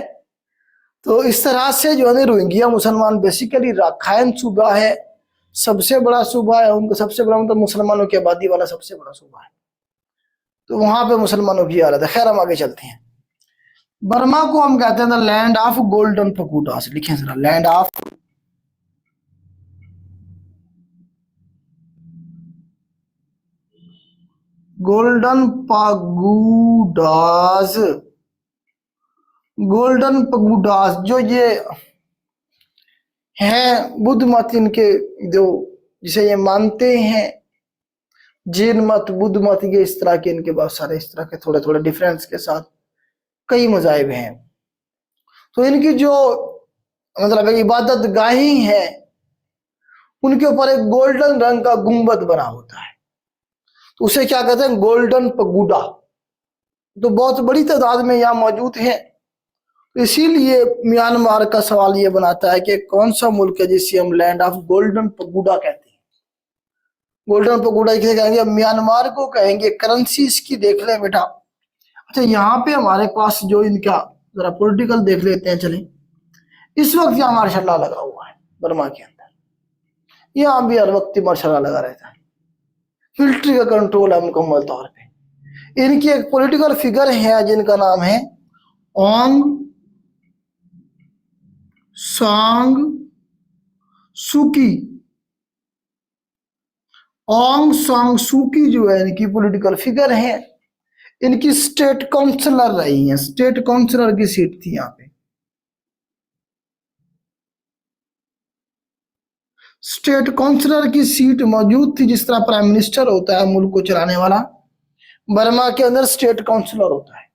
तो इस तरह से जो है रोहिंग्या मुसलमान बेसिकली राखाइन सूबा है, सबसे बड़ा सूबा है उनका, सबसे बड़ा मतलब मुसलमानों की आबादी वाला सबसे बड़ा सूबा है। तो वहां पे मुसलमानों की हालत है। खैर हम आगे चलते हैं। बर्मा को हम कहते हैं the land of golden pagodas. लिखें जरा, land of golden pagodas. Golden pagodas जो ये है बुद्ध मत, इनके जो जिसे ये मानते हैं, जैन मत, बुद्ध मत, ये इस तरह के इनके बहुत सारे इस तरह के थोड़े थोड़े डिफरेंस के साथ कई मजाहिब हैं। तो इनकी जो मतलब इबादत गाही है, उनके ऊपर एक गोल्डन रंग का गुंबद बना होता है, तो उसे क्या कहते हैं? Golden pagoda. तो बहुत बड़ी तादाद में यहाँ मौजूद है। इसीलिए म्यांमार का सवाल ये बनाता है कि कौन सा मुल्क है जिसे हम लैंड ऑफ गोल्डन पगोडा कहते हैं। गोल्डन पगोडा किसे कहेंगे? म्यांमार को कहेंगे। करेंसी इसकी देख लें बेटा। अच्छा, यहाँ पे हमारे पास जो इनका जरा पॉलिटिकल देख लेते हैं। चले, इस वक्त यहाँ मार्शल लॉ लगा हुआ है बर्मा के अंदर। यहाँ भी हर वक्त मार्शल लॉ लगा रहता है। मिलिट्री का कंट्रोल है मुकम्मल तौर पे। इनकी एक पॉलिटिकल फिगर है जिनका नाम है ओंग सांग सुकी। ओंग सांग सुकी जो है इनकी पॉलिटिकल फिगर है। इनकी स्टेट काउंसलर रही हैं, स्टेट काउंसलर की सीट थी यहाँ पे। स्टेट काउंसलर की सीट मौजूद थी, जिस तरह प्राइम मिनिस्टर होता है मुल्क को चलाने वाला, बर्मा के अंदर स्टेट काउंसलर होता है।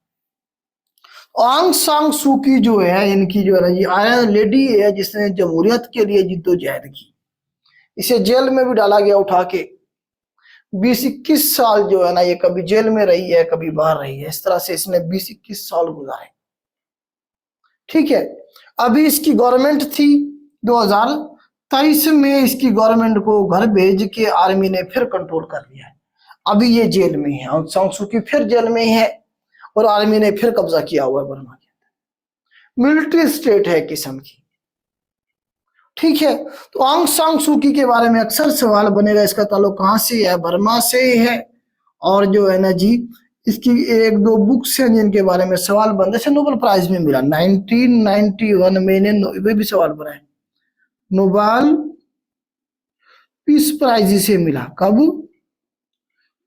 आंग सांग सूकी जो है, इनकी जो है ये आयरन लेडी है जिसने जमहूरियत के लिए जिद्दोजहद की। इसे जेल में भी डाला गया उठा के। 20-21 साल जो है ना, ये कभी जेल में रही है कभी बाहर रही है, इस तरह से इसने 20-21 साल गुजारे। ठीक है, अभी इसकी गवर्नमेंट थी, 2023 में इसकी गवर्नमेंट को घर भेज के आर्मी ने फिर कंट्रोल कर लिया है। अभी ये जेल में है, आंग सांग सूकी फिर जेल में है और आर्मी ने फिर कब्जा किया हुआ है बर्मा के अंदर। मिलिट्री स्टेट है किस्म की। ठीक है, तो आंग सांग सूकी के बारे में अक्सर सवाल बनेगा, इसका ताल्लुक कहां से है, बर्मा से है। और जो है ना जी, इसकी 1-2 बुक्स हैं जिनके बारे में सवाल बन, जैसे नोबेल प्राइज में मिला 1991 में इन्हें वे भी सवाल बनाए, नोबेल पीस प्राइज इसे मिला। कब?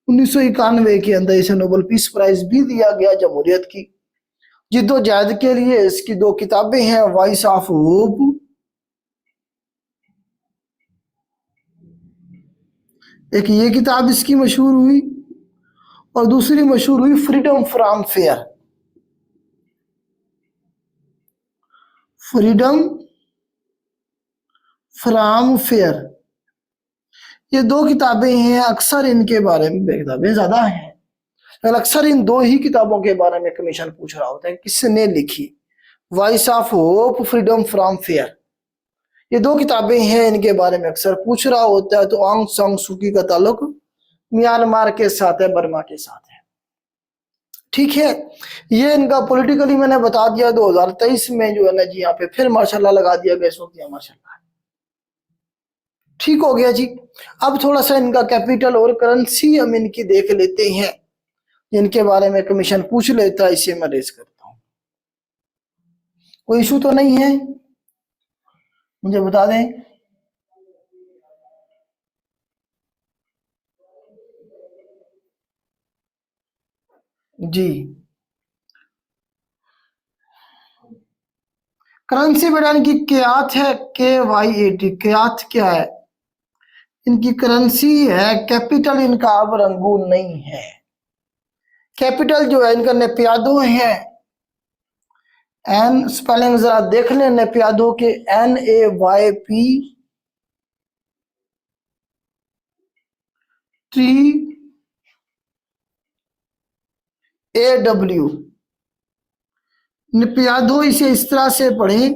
1991 के अंदर इसे नोबेल पीस प्राइज भी दिया गया जमहूरियत की जिद्दोजहद के लिए। इसकी 2 किताबें हैं, वॉइस ऑफ होप, एक ये किताब इसकी मशहूर हुई और दूसरी मशहूर हुई freedom from fair. Freedom from fair, ये 2 किताबें हैं। अक्सर इनके बारे में, किताबें ज्यादा हैं लेकिन अक्सर इन 2 ही किताबों के बारे में कमीशन पूछ रहा होता है, किसने लिखी, voice of hope, freedom from fair. ये 2 किताबें हैं, इनके बारे में अक्सर पूछ रहा होता है। तो आंग सांग सूकी का ताल्लुक म्यांमार के साथ है, बर्मा के साथ है। ठीक है, ये इनका पॉलिटिकली मैंने बता दिया। 2023 में जो है ना जी, यहाँ पे फिर मार्शल लॉ लगा दिया गया, इस वक्त यहाँ मार्शल लॉ ठीक हो गया जी। अब थोड़ा सा इनका कैपिटल और करेंसी हम इनकी देख लेते हैं, जिनके बारे में कमीशन पूछ लेता है, इसे मैं रेज करता हूँ। कोई इशू तो नहीं है, मुझे बता दें। जी, करेंसी बेटा इनकी क्यात है, KYAT। क्यात क्या है? इनकी करेंसी है। कैपिटल इनका अब रंगून नहीं है। कैपिटल जो है इनका नेपियादो है। एन स्पेलिंग जरा देख लें नेपियादो के, NAYPTAW। नेपियादो, इसे इस तरह से पढ़ें।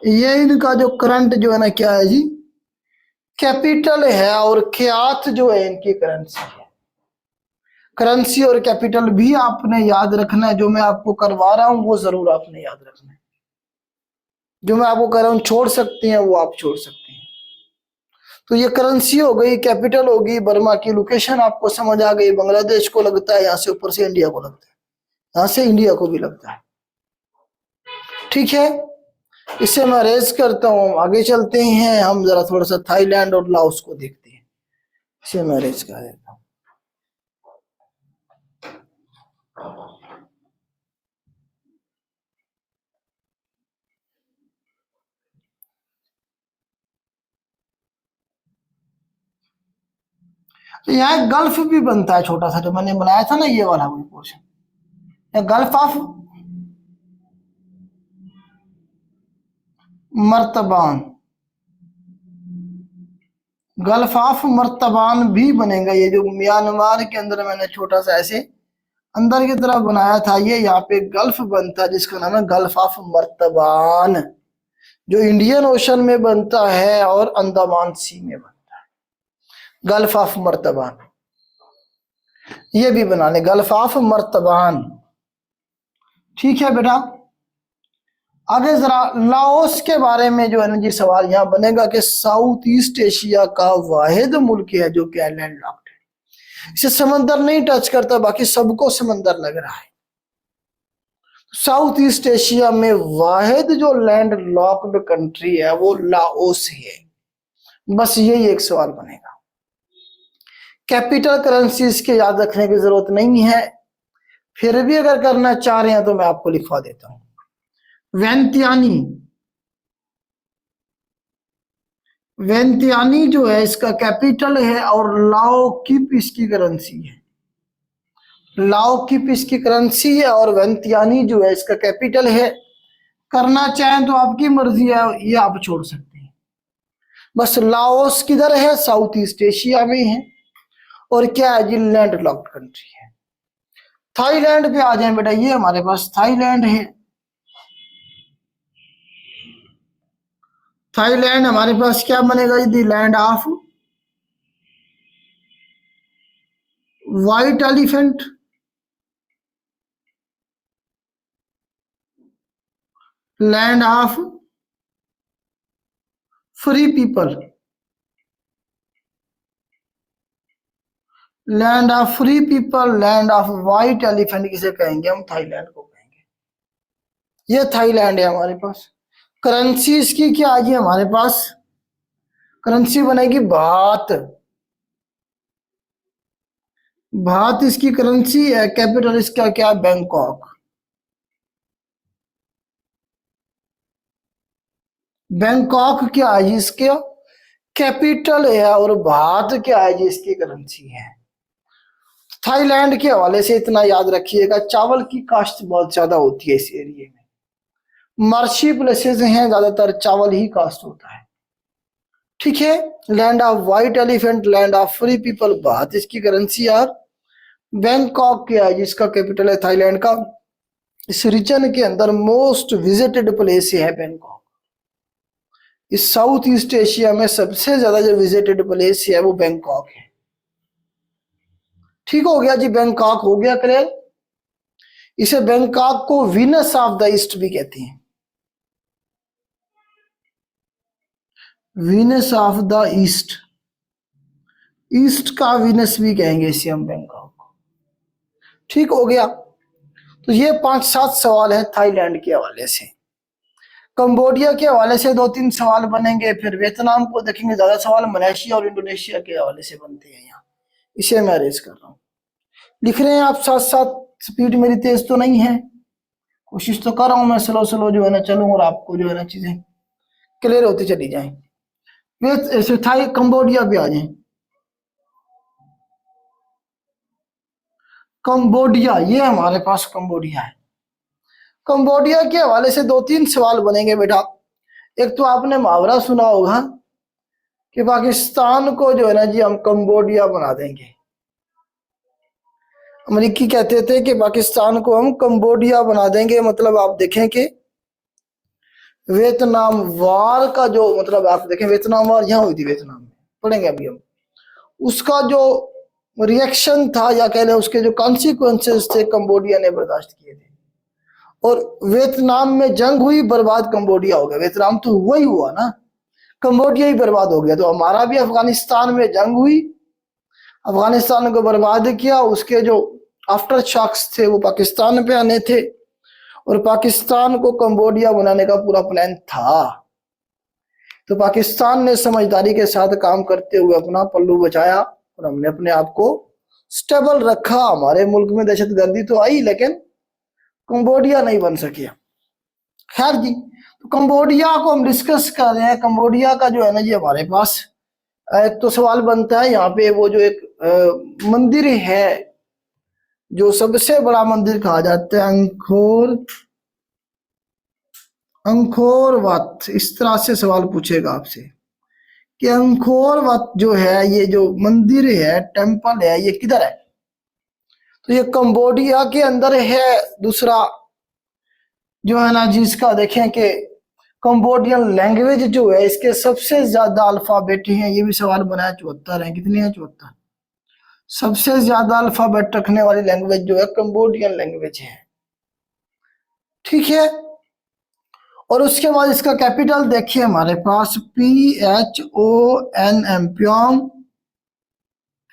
ये इनका जो करंट जो है ना, क्या है जी, कैपिटल है। और क्यात जो है इनकी करेंसी है। करेंसी और कैपिटल भी आपने याद रखना है। जो मैं आपको करवा रहा हूं वो जरूर आपने याद रखना है। जो मैं आपको कह रहा हूं छोड़ सकते हैं वो आप छोड़ सकते हैं। तो ये करेंसी हो गई, कैपिटल होगी। बर्मा की लोकेशन आपको समझ आ गई, बांग्लादेश को लगता है, यहाँ से ऊपर से इंडिया को लगता है, यहाँ से इंडिया को भी लगता है। ठीक है, इसे मैं रेज करता हूँ। आगे चलते हैं, हम जरा थोड़ा सा थाईलैंड और लाओस को देखते हैं। इसे मैं रेज कर देता हूँ। तो यहाँ गल्फ भी बनता है छोटा सा, जो मैंने बनाया था ना ये वाला वही portion, gulf of Martaban. Gulf of Martaban भी बनेगा। ये जो म्यांमार के अंदर मैंने छोटा सा ऐसे अंदर की तरफ बनाया था, ये यहाँ पे गल्फ बनता है जिसका नाम है गल्फ ऑफ मर्तबान, जो इंडियन ओशन में बनता है और अंडमान सी में बनता है। गल्फ ऑफ मर्तबान ये भी बना ले, गल्फ ऑफ मर्तबान। ठीक है बेटा, आगे जरा लाओस के बारे में जो है ना जी सवाल यहाँ बनेगा कि साउथ ईस्ट एशिया का वाहिद मुल्क है जो कि लैंड लॉक्ड है। इसे समंदर नहीं टच करता, बाकी सबको समंदर लग रहा है। साउथ ईस्ट एशिया में वाहिद जो लैंड लॉक्ड कंट्री है वो लाओस है। बस यही एक सवाल बनेगा। कैपिटल करेंसी इसके याद रखने की जरूरत नहीं है। फिर भी अगर करना चाह रहे हैं तो मैं आपको लिखवा देता हूं। वेंतियानी, वेंतियानी जो है इसका कैपिटल है और लाओ किप इसकी करेंसी है। लाओ किप इसकी करेंसी है और वेंतियानी जो है इसका कैपिटल है। करना चाहें तो आपकी मर्जी है, ये आप छोड़ सकते हैं। बस लाओस किधर है? साउथ ईस्ट एशिया में है। और क्या है जी? लैंड लॉक्ड कंट्री है। थाईलैंड पे आ जाए बेटा, ये हमारे पास थाईलैंड है। थाईलैंड हमारे पास क्या बनेगा? The land of white elephant, land of free people, land of free people, land of white elephant किसे कहेंगे? हम थाईलैंड को कहेंगे। ये थाईलैंड है हमारे पास। करेंसी इसकी क्या आ गई हमारे पास? करेंसी बनेगी बात। बात इसकी करेंसी है। कैपिटल इसका क्या है? बैंकॉक। बैंकॉक क्या है जी? इसका कैपिटल है। और बात क्या है जी? इसकी करेंसी है। थाईलैंड के हवाले से इतना याद रखिएगा, चावल की काश्त बहुत ज्यादा होती है इस एरिया में। मार्शी प्लेसेस हैं, ज्यादातर चावल ही काश्त होता है। ठीक है। Land of white elephant, land of free people, बात इसकी करेंसी यार। बैंकॉक क्या है जिसका कैपिटल है थाईलैंड का। इस रीजन के अंदर मोस्ट विजिटेड प्लेस है बैंकॉक। इस साउथ ईस्ट एशिया में सबसे ज्यादा जो विजिटेड प्लेस है वो बैंकॉक है। ठीक हो गया जी, बैंकॉक हो गया क्लियर। इसे बैंकॉक को वीनस ऑफ द ईस्ट भी कहते हैं। Venus of the east, east का वीनस भी कहेंगे इसे हम बैंकॉक को। ठीक हो गया। तो ये 5-7 सवाल है थाईलैंड के हवाले से। कंबोडिया के हवाले से 2-3 सवाल बनेंगे। फिर वियतनाम को देखेंगे, ज्यादा सवाल मलेशिया और इंडोनेशिया के हवाले से बनते हैं यहाँ। इसे मैं अरेंज कर रहा हूँ। लिख रहे हैं आप साथ साथ? स्पीड मेरी तेज तो नहीं है, कोशिश तो कर रहा हूं मैं स्लो स्लो जो है ना चलूं और आपको जो है ना चीजें क्लियर होती चली जाए। वे थाई कंबोडिया भी आ जाए। कंबोडिया, ये हमारे पास कंबोडिया है। कंबोडिया के हवाले से 2-3 सवाल बनेंगे बेटा। एक तो आपने मुहावरा सुना होगा कि पाकिस्तान को जो है ना जी हम कंबोडिया बना देंगे। अमेरिकी कहते थे कि पाकिस्तान को हम कंबोडिया बना देंगे। मतलब आप देखें कि वियतनाम वार का जो मतलब आप देखें, वियतनाम वार यहाँ हुई थी वियतनाम में, पढ़ेंगे अभी हम। उसका जो रिएक्शन था या कह लें उसके जो कॉन्सिक्वेंसेस थे कंबोडिया ने बर्दाश्त किए थे। और वियतनाम में जंग हुई, बर्बाद कंबोडिया हो गया। वियतनाम तो हुआ ही हुआ ना, कंबोडिया ही बर्बाद हो गया। तो हमारा भी अफगानिस्तान में जंग हुई, अफगानिस्तान को बर्बाद किया। उसके जो आफ्टर शॉक्स थे वो पाकिस्तान पे आने थे और पाकिस्तान को कंबोडिया बनाने का पूरा प्लान था। तो पाकिस्तान ने समझदारी के साथ काम करते हुए अपना पल्लू बचाया और हमने अपने आप को स्टेबल रखा। हमारे मुल्क में दहशतगर्दी तो आई लेकिन कंबोडिया नहीं बन सके। खैर जी, तो कंबोडिया को हम डिस्कस कर रहे हैं। कंबोडिया का जो है ना जी हमारे पास एक तो सवाल बनता है यहाँ पे, वो जो एक मंदिर है जो सबसे बड़ा मंदिर कहा जाता है अंकोर वाट। इस तरह से सवाल पूछेगा आपसे कि अंकोर वाट जो है, ये जो मंदिर है, टेम्पल है, ये किधर है? तो ये कंबोडिया के अंदर है। दूसरा जो है ना जिसका देखें कि कंबोडियन लैंग्वेज जो है इसके सबसे ज्यादा अल्फाबेट हैं। ये भी सवाल बना है। 74 है। कितने हैं? 74। सबसे ज्यादा अल्फाबेट रखने वाली लैंग्वेज जो है कंबोडियन लैंग्वेज है। ठीक है। और उसके बाद इसका कैपिटल देखिए हमारे पास PHONM, प्योंग।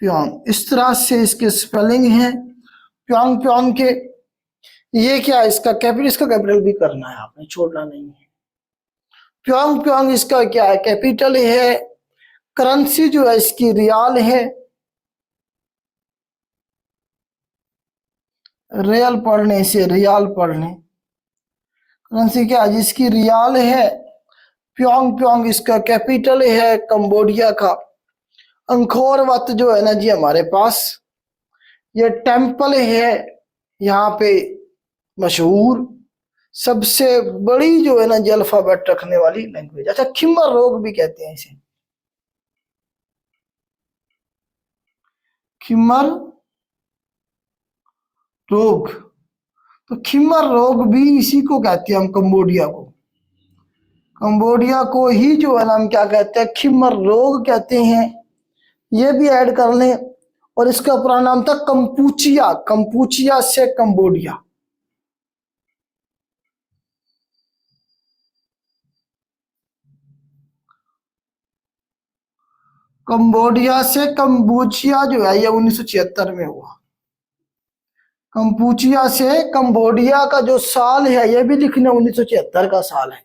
प्योंग इस तरह से इसके स्पेलिंग है। प्योंग प्योंग के ये क्या है? इसका कैपिटल, इसका कैपिटल भी करना है आपने, छोड़ना नहीं है। प्योंग प्योंग इसका क्या है? कैपिटल है। करेंसी जो है इसकी रियाल है। रियल पढ़ने से रियाल पढ़ लें। करेंसी क्या है? जिसकी रियाल है। प्योंग प्योंग इसका कैपिटल है कंबोडिया का। अंकोर वत जो है ना जी हमारे पास ये टेम्पल है यहाँ पे मशहूर, सबसे बड़ी जो है ना जी अल्फाबेट रखने वाली लैंग्वेज। अच्छा, खिम्मर रोग भी कहते हैं इसे, खिम्मर रोग। तो खिम्मर रोग भी इसी को कहते हैं हम, कंबोडिया को। कंबोडिया को ही जो है ना हम क्या कहते हैं, खिम्मर रोग कहते हैं। ये भी ऐड कर लें। और इसका पुराना नाम था कंपूचिया, कंपूचिया से कंबोडिया। कंबोडिया से कंबूचिया जो है ये 1976 में हुआ। कंपूचिया से कंबोडिया का जो साल है ये भी लिखना 1976 का साल है।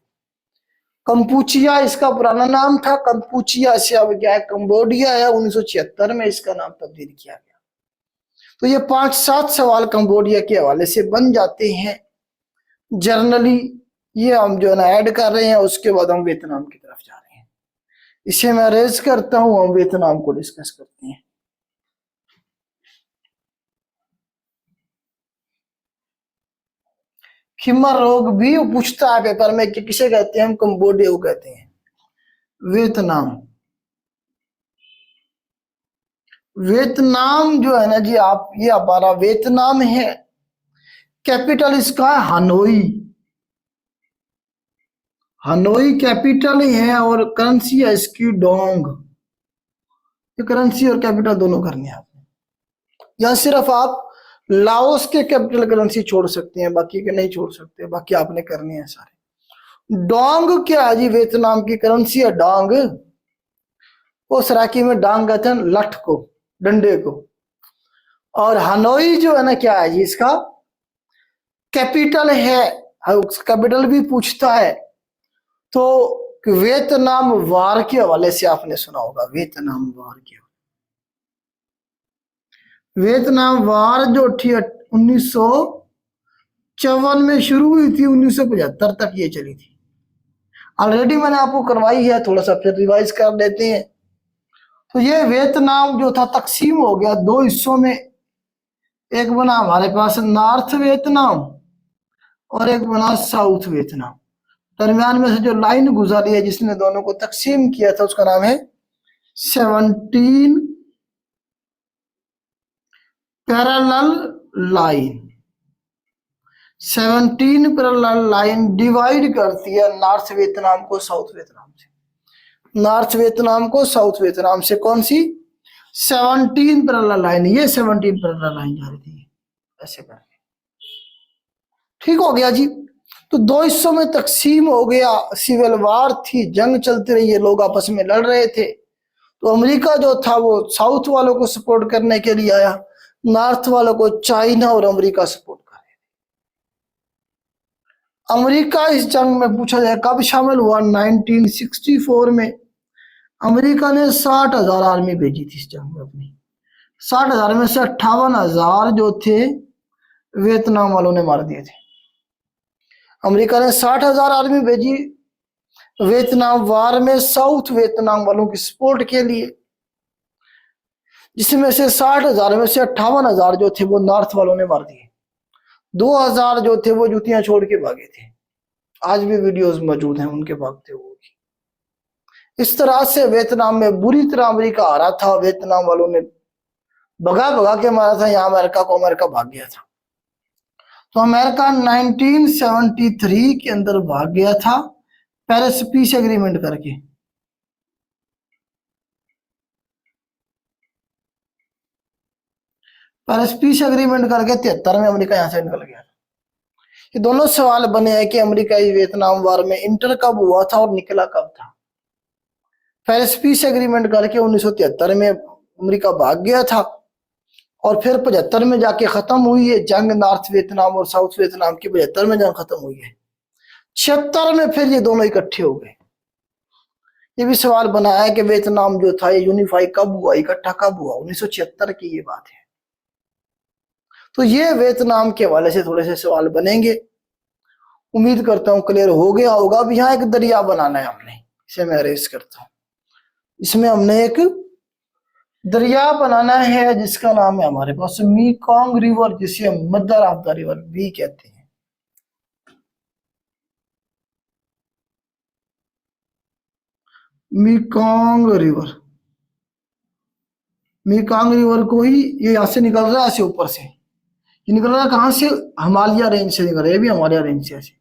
कंपूचिया इसका पुराना नाम था, कंपूचिया से अब क्या है कंबोडिया है। 1976 में इसका नाम तब्दील किया गया। तो ये 5-7 सवाल कंबोडिया के हवाले से बन जाते हैं जर्नली। ये हम जो है ना ऐड कर रहे हैं, उसके बाद हम वियतनाम की तरफ जा रहे हैं। इसे मैं रेज करता हूं, हम वियतनाम को डिस्कस करते हैं। खिम्मर रोग भी पूछता है पेपर में कि किसे कहते हैं हम, कंबोडिया को कहते हैं। वियतनाम, वियतनाम जो है ना जी आप, ये हमारा वियतनाम है। कैपिटल इसका है हनोई, हनोई कैपिटल है। और करेंसी है इसकी डोंग। ये करेंसी और कैपिटल दोनों करने हैं आपने। या सिर्फ आप लाओस के कैपिटल करेंसी छोड़ सकते हैं, बाकी के नहीं छोड़ सकते, बाकी आपने करने हैं सारे। डोंग क्या है जी, वियतनाम की करेंसी है डोंग। वो सराकी में डांग कहते हैं लठ को, डंडे को। और हनोई जो है ना क्या है जी, इसका कैपिटल है। कैपिटल भी पूछता है तो वियतनाम वार के हवाले से आपने सुना होगा, वियतनाम वार के। वियतनाम वार जो थी 1954 में शुरू हुई थी, 1975 तक ये चली थी। ऑलरेडी मैंने आपको करवाई है, थोड़ा सा फिर रिवाइज कर देते हैं। तो ये वियतनाम जो था तकसीम हो गया 2 हिस्सों में। एक बना हमारे पास नॉर्थ वियतनाम और एक बना साउथ वियतनाम। दरमियान में से जो लाइन गुजरी है जिसने दोनों को तकसीम किया था, उसका नाम है 17 parallel line. 17 parallel line divide करती है नॉर्थ वियतनाम को साउथ वियतनाम से। नॉर्थ वियतनाम को साउथ वियतनाम से कौन सी 17 पैरेलल लाइन, ये 17 पैरेलल लाइन जा रही थी ऐसे करके। ठीक हो गया जी। तो 2 हिस्सों में तकसीम हो गया। सिविल वार थी, जंग चलती रही है, लोग आपस में लड़ रहे थे। तो अमेरिका जो था वो साउथ वालों को सपोर्ट करने के लिए आया, नॉर्थ वालों को चाइना और अमेरिका सपोर्ट कर रहे थे। अमेरिका इस जंग में पूछा जाए कब शामिल हुआ, 1964 में। अमेरिका ने 60,000 आर्मी भेजी थी इस जंग में अपनी। 60,000 में से 58,000 जो थे वियतनाम वालों ने मार दिए थे। अमेरिका ने 60,000 आर्मी भेजी वियतनाम वार में साउथ वियतनाम वालों की सपोर्ट के लिए, जिसमें से 60,000 में से 58,000 जो थे वो नॉर्थ वालों ने मार दिए। 2,000 जो थे वो जूतियां छोड़ के भागे थे। आज भी वीडियोस मौजूद हैं उनके भागते हुए। इस तरह से वियतनाम में बुरी तरह अमेरिका आ रहा था, वियतनाम वालों ने भगा भगा के मारा था। यहाँ अमेरिका को, अमेरिका भाग गया था। तो अमेरिका 1973 के अंदर भाग गया था पेरिस पीस एग्रीमेंट करके। पेरिस पीस एग्रीमेंट करके 73 में अमेरिका यहां से निकल गया। ये दोनों सवाल बने हैं कि अमेरिका वियतनाम वार में इंटर कब हुआ था और निकला कब था। पेरिस पीस एग्रीमेंट करके 1973 में अमेरिका भाग गया था और फिर 75 में जाके खत्म हुई है जंग। नॉर्थ वियतनाम और साउथ वियतनाम की 75 में जंग खत्म हुई है। 76 में फिर ये दोनों इकट्ठे हो गए। ये भी सवाल बनाया है कि वियतनाम जो था ये यूनिफाई कब हुआ, इकट्ठा कब हुआ। 1976 की ये बात है। तो ये वियतनाम के हवाले से थोड़े से सवाल बनेंगे। उम्मीद करता हूं क्लियर हो गया होगा। अब यहाँ एक दरिया बनाना है हमने, इसे मैं अरेज करता हूं। इसमें हमने एक दरिया बनाना है जिसका नाम है हमारे पास मेकंग रिवर, जिसे हम मदर ऑफ द रिवर भी कहते हैं। मेकंग रिवर, मेकंग रिवर को ही ये यहां से निकल रहा है, ऐसे ऊपर से ये निकल रहा है। कहां से? हिमालय रेंज से निकल रहा है। ये भी हिमालय रेंज से ऐसे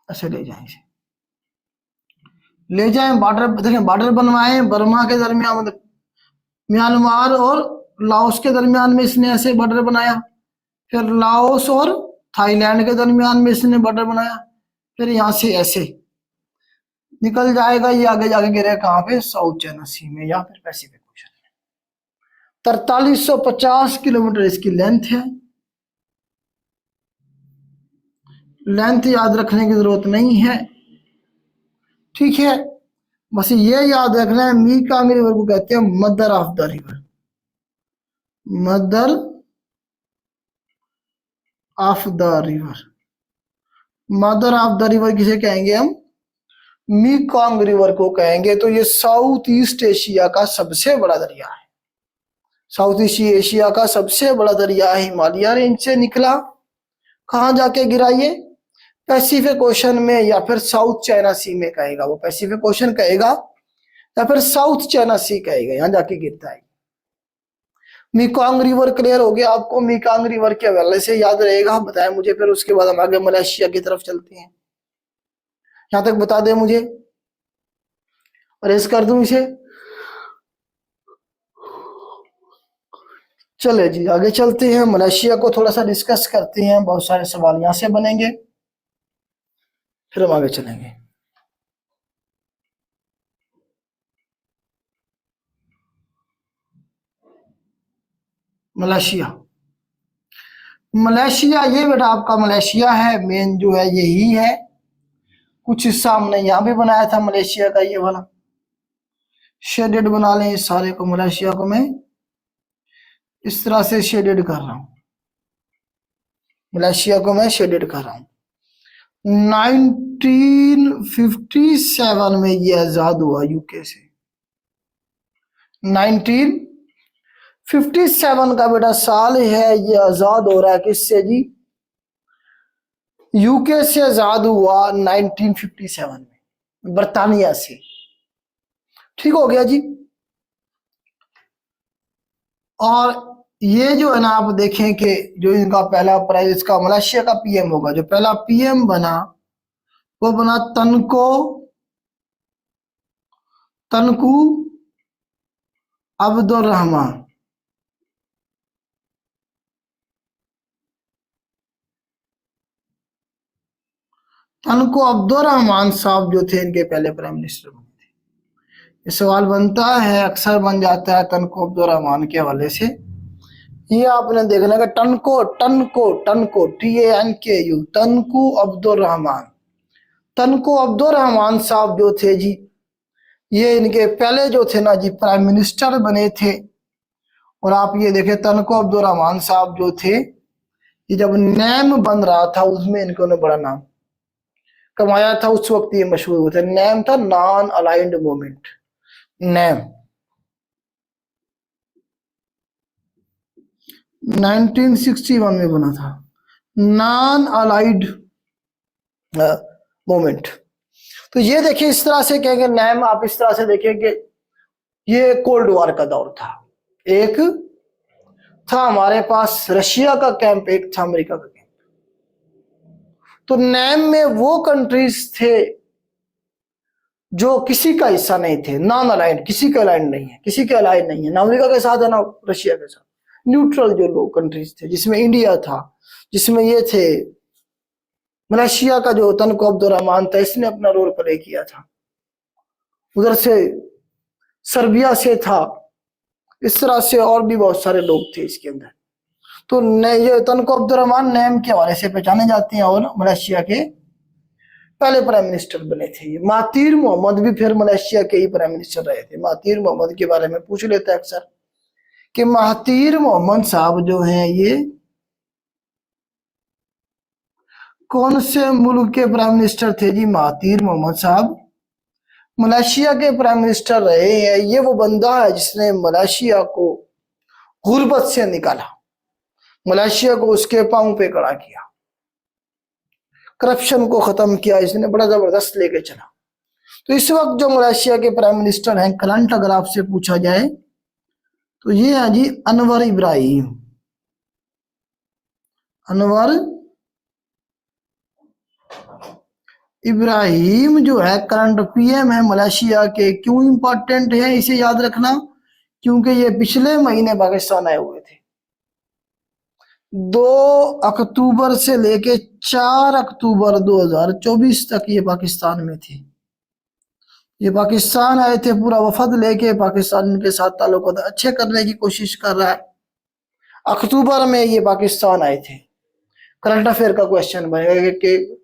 ऐसे ले जाए, इसे ले जाए बॉर्डर। देखें बॉर्डर बनवाए बर्मा के दरमियान, मतलब म्यांमार और लाओस के दरमियान में इसने ऐसे बॉर्डर बनाया। फिर लाओस और थाईलैंड के दरमियान में इसने बॉर्डर बनाया। फिर यहां से ऐसे निकल जाएगा, ये आगे जाके गिरेगा कहां पे? साउथ चाइना सी में या फिर पैसिफिक ओशन में। 4350 किलोमीटर इसकी लेंथ है। लेंथ याद रखने की जरूरत नहीं है, ठीक है। बस ये याद रखना है, मेकंग रिवर को कहते हैं mother of the river. Mother of the river, mother of the river किसे कहेंगे हम? मेकंग रिवर को कहेंगे। तो ये साउथ ईस्ट एशिया का सबसे बड़ा दरिया है। साउथ ईस्ट एशिया का सबसे बड़ा दरिया है, हिमालय रेंज से निकला। कहां जाके गिरा ये? पैसिफिक ओशन में या फिर साउथ चाइना सी में कहेगा वो। पैसिफिक ओशन कहेगा या फिर साउथ चाइना सी कहेगा, यहां जाके गिरता है। मेकंग रिवर क्लियर हो गया आपको? मेकंग रिवर के हवाले से याद रहेगा, बताएं मुझे। फिर उसके बाद हम आगे मलेशिया की तरफ चलते हैं। यहां तक बता दें मुझे, अरेज कर दूं इसे। चले जी आगे चलते हैं, मलेशिया को थोड़ा सा डिस्कस करते हैं। बहुत सारे सवाल यहां से बनेंगे, फिर हम आगे चलेंगे। मलेशिया, मलेशिया ये बेटा आपका मलेशिया है। मेन जो है यही है। कुछ हिस्सा हमने यहां भी बनाया था मलेशिया का, ये वाला शेडेड बना लें इस सारे को। मलेशिया को मैं इस तरह से शेडेड कर रहा हूं, मलेशिया को मैं शेडेड कर रहा हूं। 1957 में ये आजाद हुआ यूके से। 1957 का बेटा साल है, ये आजाद हो रहा है किससे जी? यूके से आजाद हुआ 1957 में, बर्तानिया से। ठीक हो गया जी। और ये जो है ना, आप देखें कि जो इनका पहला प्राइज, इसका मलेशिया का पीएम होगा। जो पहला पीएम बना वो बना तनको अब्दुल रहमान। तनको अब्दुल रहमान साहब जो थे इनके पहले प्राइम मिनिस्टर बने थे। ये सवाल बनता है, अक्सर बन जाता है तनको अब्दुल रहमान के हवाले से। ये आपने देखना कि टनको टनको टनको TANKU, तनको अब्दुल रहमान। तनको अब्दुल रहमान साहब जो थे जी, ये इनके पहले जो थे ना जी प्राइम मिनिस्टर बने थे। और आप ये देखें, तनको अब्दुल रहमान साहब जो थे, ये जब नैम बन रहा था उसमें इन्होंने बड़ा नाम कमाया था। उस वक्त ये मशहूर हुए थे। नैम था नॉन अलाइंड मूवमेंट। नैम 1961 में बना था, नॉन अलाइड मूवमेंट। तो ये देखिए इस तरह से कहेंगे नैम, आप इस तरह से देखेंगे ये कोल्ड वॉर का दौर था। एक था हमारे पास रशिया का कैंप, एक था अमेरिका का कैंप। तो नैम में वो कंट्रीज थे जो किसी का हिस्सा नहीं थे, नॉन अलाइंड, किसी का अलाइंड नहीं है, किसी के अलाइंड नहीं है, ना अमेरिका के साथ है ना रशिया के साथ। न्यूट्रल जो लोग कंट्रीज थे, जिसमें इंडिया था, जिसमें ये थे मलेशिया का जो तनको अब्दुल रहमान था, इसने अपना रोल प्ले किया था। उधर से सर्बिया से था, इस तरह से और भी बहुत सारे लोग थे इसके अंदर। तो ये तनको अब्दुल रहमान नैम के हवाले से पहचाने जाते हैं और मलेशिया के पहले प्राइम मिनिस्टर बने थे। ये महातीर मोहम्मद भी फिर मलेशिया के ही प्राइम मिनिस्टर रहे थे। महातीर मोहम्मद के बारे में पूछ लेते हैं अक्सर कि महातीर मोहम्मद साहब जो हैं ये कौन से मुल्क के प्राइम मिनिस्टर थे जी? महातीर मोहम्मद साहब मलेशिया के प्राइम मिनिस्टर रहे हैं। ये वो बंदा है जिसने मलेशिया को गुर्बत से निकाला, मलेशिया को उसके पांव पे खड़ा किया, करप्शन को खत्म किया, इसने बड़ा जबरदस्त लेके चला। तो इस वक्त जो मलेशिया के प्राइम मिनिस्टर हैं करंट, अगर आपसे पूछा जाए तो ये है जी अनवर इब्राहिम। अनवर इब्राहिम जो है करंट पीएम है मलेशिया के। क्यों इंपॉर्टेंट है इसे याद रखना? क्योंकि ये पिछले महीने पाकिस्तान आए हुए थे। 2 अक्टूबर से लेके 4 अक्टूबर 2024 तक ये पाकिस्तान में थे। ये पाकिस्तान आए थे, पूरा वफद लेके पाकिस्तान के साथ ताल्लुक अच्छे करने की कोशिश कर रहा है। अक्टूबर में ये पाकिस्तान आए थे। करंट अफेयर का क्वेश्चन बनेगा कि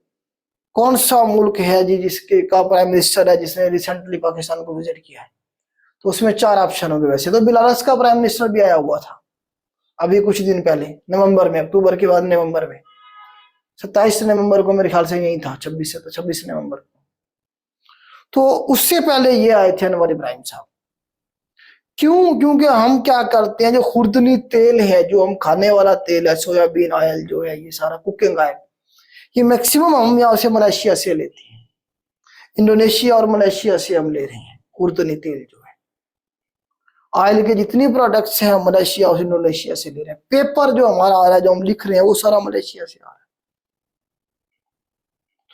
कौन सा मुल्क है जी जिसके का प्राइम मिनिस्टर है जिसने रिसेंटली पाकिस्तान को विजिट किया है? तो उसमें 4 ऑप्शन होंगे। वैसे तो बेलारूस का प्राइम मिनिस्टर भी आया हुआ था अभी कुछ दिन पहले, नवंबर में, अक्टूबर के बाद नवंबर में, 27 नवंबर को मेरे ख्याल से यही था, 26 नवंबर को। तो उससे पहले ये आए थे अनवर इब्राहिम साहब। क्यों? क्योंकि हम क्या करते हैं, जो खुर्दनी तेल है, जो हम खाने वाला तेल है, सोयाबीन ऑयल जो है, ये सारा कुकिंग ऑयल, ये मैक्सिमम हम यहाँ से मलेशिया से लेते हैं। इंडोनेशिया और मलेशिया से हम ले रहे हैं खुर्दनी तेल जो है। ऑयल के जितनी प्रोडक्ट्स हैं हम मलेशिया और इंडोनेशिया से ले रहे हैं। पेपर जो हमारा आ रहा है, जो हम लिख रहे हैं, वो सारा मलेशिया से आ रहा है।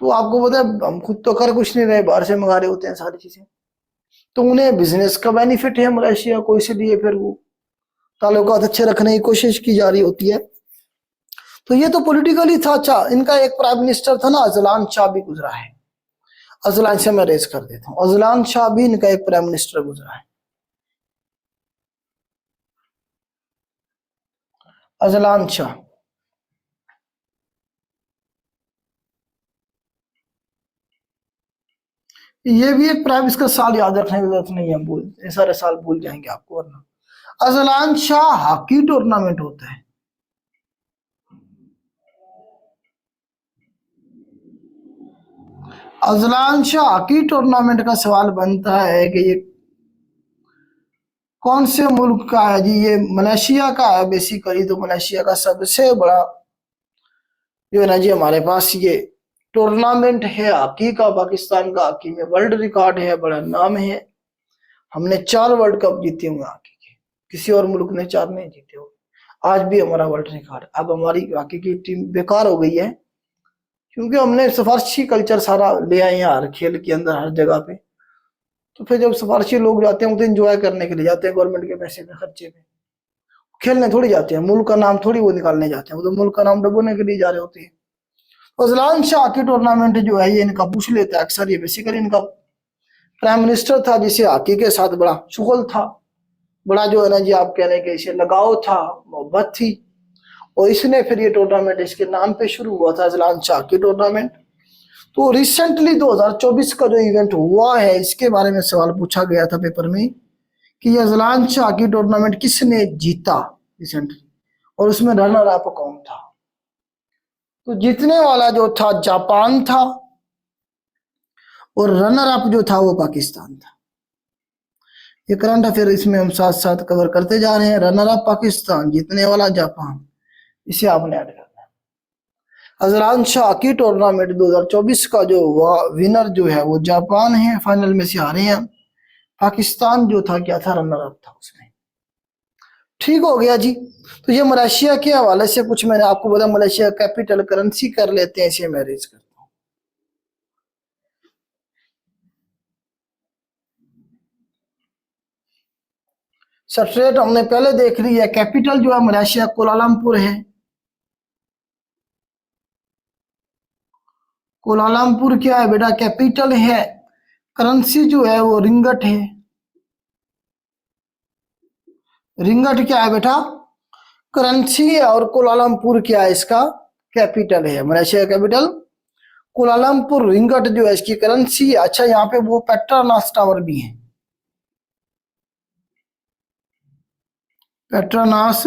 तो आपको पता है हम खुद तो कर कुछ नहीं रहे, बाहर से मंगा रहे होते हैं सारी चीजें। तो उन्हें बिजनेस का बेनिफिट है मलेशिया को, इसलिए फिर वो ताल्लुकात अच्छे रखने की कोशिश की जा रही होती है। तो ये तो पॉलिटिकली था। अच्छा, इनका एक प्राइम मिनिस्टर था ना, अजलान शाह भी गुजरा है। अजलान से मैं रेज कर देता हूँ, अजलान शाह भी इनका एक प्राइम मिनिस्टर गुजरा है। अजलान शाह, ये भी एक प्राइम, इसका साल याद रखने की जरूरत नहीं है, हम भूल सारे साल भूल जाएंगे आपको वरना। अजलान शाह हॉकी टूर्नामेंट होता है। अजलान शाह हॉकी टूर्नामेंट का सवाल बनता है कि ये कौन से मुल्क का है जी? ये मलेशिया का है बेसिकली। तो मलेशिया का सबसे बड़ा जो है ना जी हमारे पास ये टूर्नामेंट है हॉकी का। पाकिस्तान का हॉकी में वर्ल्ड रिकॉर्ड है, बड़ा नाम है। हमने 4 वर्ल्ड कप जीते हुए हॉकी के, किसी और मुल्क ने 4 नहीं जीते हुए। आज भी हमारा वर्ल्ड रिकॉर्ड। अब हमारी हॉकी की टीम बेकार हो गई है क्योंकि हमने सिफारशी कल्चर सारा ले आए हैं हर खेल के अंदर, हर जगह पे। तो फिर जब सिफारशी लोग जाते हैं वो तो एंजॉय करने के लिए जाते हैं, गवर्नमेंट के पैसे पे, खर्चे पे, खेलने थोड़ी जाते हैं। मुल्क का नाम थोड़ी वो निकालने जाते हैं, वो तो मुल्क का नाम डबोने के लिए जा रहे होते हैं। अजलान शाह की टूर्नामेंट जो है ये इनका पूछ लेता है अक्सर। ये बेसिकली इनका प्राइम मिनिस्टर था जिसे हॉकी के साथ बड़ा शुगल था, बड़ा जो है ना जी आप कह रहे हैं कि इसे लगाव था, मोहब्बत थी। और इसने फिर ये टूर्नामेंट इसके नाम पे शुरू हुआ था, अजलान शाह की टूर्नामेंट। तो रिसेंटली 2024 का जो इवेंट हुआ है इसके बारे में सवाल पूछा गया था पेपर में कि ये अजलान शाह की टूर्नामेंट किसने जीता रिसेंटली, और उसमें रनर अप कौन था? तो जीतने वाला जो था जापान था, और रनर अप जो था वो पाकिस्तान था। ये करंट अफेयर इसमें हम साथ साथ कवर करते जा रहे हैं। रनर अप पाकिस्तान, जीतने वाला जापान, इसे आपने ऐड करना है। अजलान शाह की टूर्नामेंट 2024 का जो विनर जो है वो जापान है, फाइनल में से हारे हैं। पाकिस्तान जो था क्या था, रनर अप था उसमें। ठीक हो गया जी। तो ये मलेशिया के हवाले से कुछ मैंने आपको बोला। मलेशिया कैपिटल करेंसी कर लेते हैं, इसे मैरिज करता हूं। सबस्ट्रेट हमने पहले देख ली है। कैपिटल जो है मलेशिया कुआलालंपुर है। कुआलालंपुर क्या है बेटा, कैपिटल है। करेंसी जो है वो रिंगट है। रिंगट क्या है बेटा, करेंसी है। और कुआलालंपुर क्या है, इसका कैपिटल है। मलेशिया कैपिटल कुआलालंपुर, रिंगट जो है इसकी करेंसी है। अच्छा, यहाँ पे वो पेट्रोनास टावर भी है। Petronas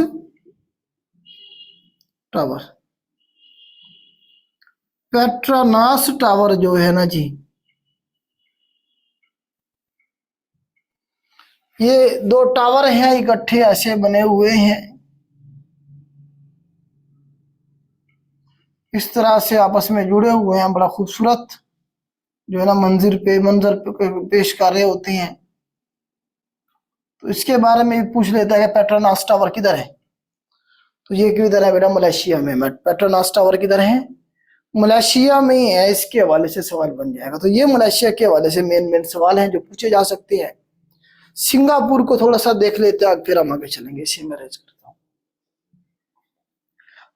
tower. पेट्रोनास टावर जो है ना जी, ये दो टावर हैं इकट्ठे ऐसे बने हुए हैं, इस तरह से आपस में जुड़े हुए हैं, बड़ा खूबसूरत जो है ना मंजर पे पेश कर रहे होते हैं। तो इसके बारे में भी पूछ लेता है कि पेट्रोनास टावर किधर है। तो ये किधर है बेटा, मलेशिया में। पेट्रोनास टावर किधर है, मलेशिया में ही है। इसके हवाले से सवाल बन जाएगा। तो ये मलेशिया के हवाले से मेन सवाल हैं जो पूछे जा सकते हैं। सिंगापुर को थोड़ा सा देख लेते हैं, फिर हम आगे चलेंगे। इसी में रेज करता हूँ।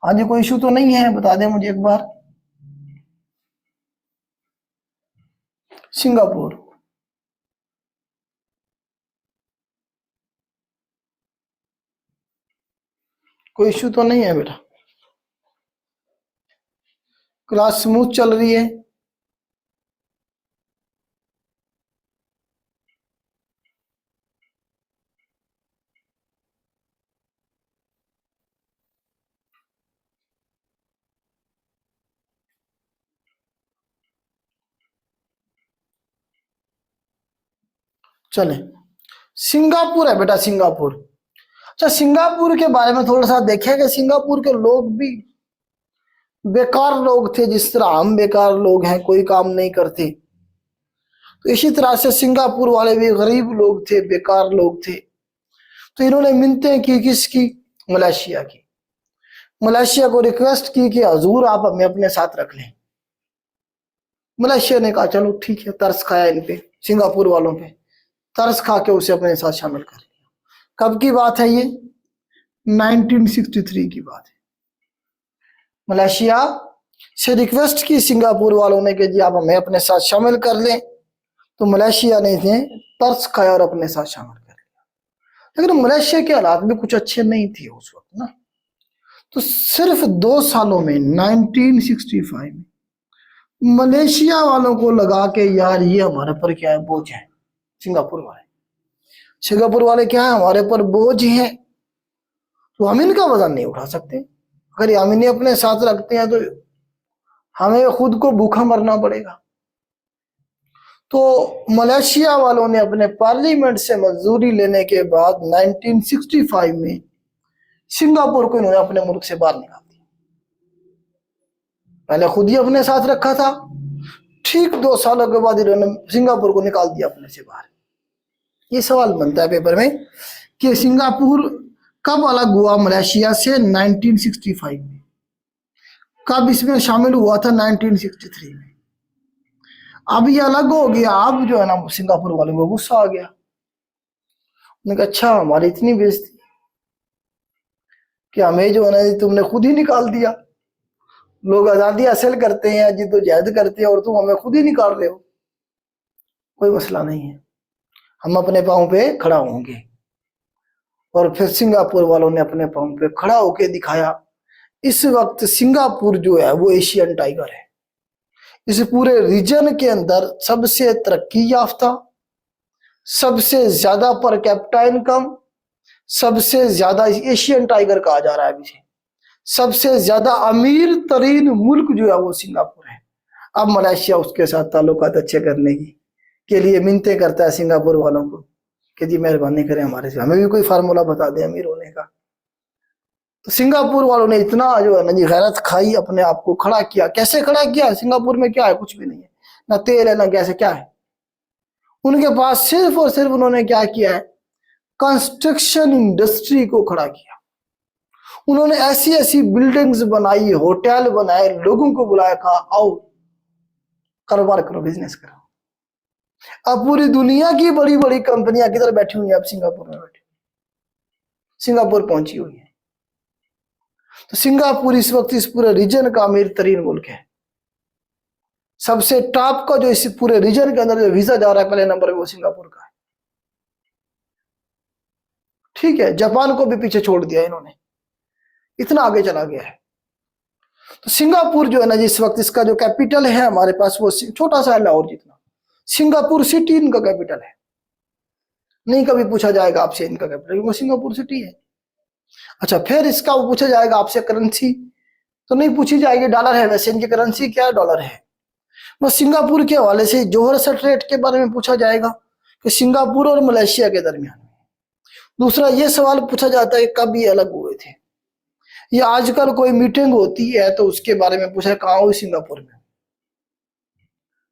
हाँ जी, कोई इशू तो नहीं है, बता दें मुझे एक बार। सिंगापुर, कोई इशू तो नहीं है बेटा, क्लास स्मूथ चल रही है। चले, सिंगापुर है बेटा, सिंगापुर। अच्छा, सिंगापुर के बारे में थोड़ा सा देखेंगे। सिंगापुर के लोग भी बेकार लोग थे, जिस तरह हम बेकार लोग हैं, कोई काम नहीं करते। तो इसी तरह से सिंगापुर वाले भी गरीब लोग थे, बेकार लोग थे। तो इन्होंने मिन्नतें की किसकी, मलेशिया की। मलेशिया को रिक्वेस्ट की कि हजूर आप हमें अपने साथ रख लें। मलेशिया ने कहा चलो ठीक है, तरस खाया इन पे, सिंगापुर वालों पे तरस खा के उसे अपने साथ शामिल कर लिया। कब की बात है ये, 1963 की बात है। मलेशिया से रिक्वेस्ट की सिंगापुर वालों ने कि जी आप हमें अपने साथ शामिल कर लें। तो मलेशिया ने तरस खाया और अपने साथ शामिल कर लिया। लेकिन मलेशिया के हालात भी कुछ अच्छे नहीं थे उस वक्त ना। तो सिर्फ 2 सालों में 1965 में मलेशिया वालों को लगा के यार ये हमारे पर क्या है, बोझ है। सिंगापुर वाले क्या है, हमारे पर बोझ है, तो हम इनका वजन नहीं उठा सकते। अगर हम इन्हें अपने साथ रखते हैं तो हमें खुद को भूखा मरना पड़ेगा। तो मलेशिया वालों ने अपने पार्लियामेंट से मंजूरी लेने के बाद 1965 में सिंगापुर को इन्होंने अपने मुल्क से बाहर निकाल दिया। पहले खुद ही अपने साथ रखा था, ठीक 2 सालों के बाद इन्होंने सिंगापुर को निकाल दिया अपने से बाहर। ये सवाल बनता है पेपर में कि सिंगापुर कब अलग हुआ मलेशिया से, 1965 में। कब इसमें शामिल हुआ था, 1963 में। अब ये अलग हो गया। अब जो है ना सिंगापुर वाले को गुस्सा आ गया। उन्होंने कहा अच्छा, हमारी इतनी बेइज्जती कि हमें जो है ना तुमने खुद ही निकाल दिया। लोग आजादी हासिल करते हैं, जिद्दोजहद करते हैं, और तुम हमें खुद ही निकाल रहे हो। कोई मसला नहीं है, हम अपने पांव पे खड़ा होंगे। और फिर सिंगापुर वालों ने अपने पांव पे खड़ा होके दिखाया। इस वक्त सिंगापुर जो है वो एशियन टाइगर है। इस पूरे रीजन के अंदर सबसे तरक्की याफ्ता, सबसे ज्यादा पर कैपिटा इनकम, सबसे ज्यादा एशियन टाइगर कहा जा रहा है अभी से, सबसे ज्यादा अमीर तरीन मुल्क जो है वो सिंगापुर है। अब मलेशिया उसके साथ ताल्लुकात अच्छे करने के लिए मिन्नतें करता है सिंगापुर वालों को कि जी मेहरबानी करें हमारे से, हमें भी कोई फार्मूला बता दें अमीर होने का। तो सिंगापुर वालों ने इतना जो है ना जी गैरत खाई, अपने आप को खड़ा किया। कैसे खड़ा किया, सिंगापुर में क्या है, कुछ भी नहीं है, ना तेल है ना गैस है, क्या है उनके पास, सिर्फ और सिर्फ उन्होंने क्या किया है, कंस्ट्रक्शन इंडस्ट्री को खड़ा किया। उन्होंने ऐसी ऐसी बिल्डिंग्स बनाई, होटल बनाए, लोगों को बुलाया, कहा आओ कारोबार करो, बिजनेस करो। अब पूरी दुनिया की बड़ी बड़ी कंपनियां किधर बैठी हुई है, अब सिंगापुर में बैठी, सिंगापुर पहुंची हुई है। तो सिंगापुर इस वक्त इस पूरे रीजन का अमीर तरीन मुल्क है। सबसे टॉप का जो इस पूरे रीजन के अंदर जो वीजा जा रहा है पहले नंबर पे, वो सिंगापुर का है। ठीक है, जापान को भी पीछे छोड़ दिया इन्होंने, इतना आगे चला गया है। तो सिंगापुर जो है ना जिस वक्त इसका जो कैपिटल है हमारे पास, वो छोटा सा है, लाहौर जितना। सिंगापुर सिटी इनका कैपिटल है। नहीं कभी पूछा जाएगा आपसे इनका कैपिटल, वो सिंगापुर सिटी है। अच्छा, फिर इसका वो पूछा जाएगा आपसे करेंसी, तो नहीं पूछी जाएगी, डॉलर है, वैसे इनकी करेंसी क्या है, डॉलर है। बस सिंगापुर के हवाले से जोहर सट रेट के बारे में पूछा जाएगा कि सिंगापुर और मलेशिया के दरमियान। दूसरा ये सवाल पूछा जाता है कब ये अलग हुए थे, या आजकल कोई मीटिंग होती है तो उसके बारे में पूछा, कहाँ हुई, सिंगापुर में।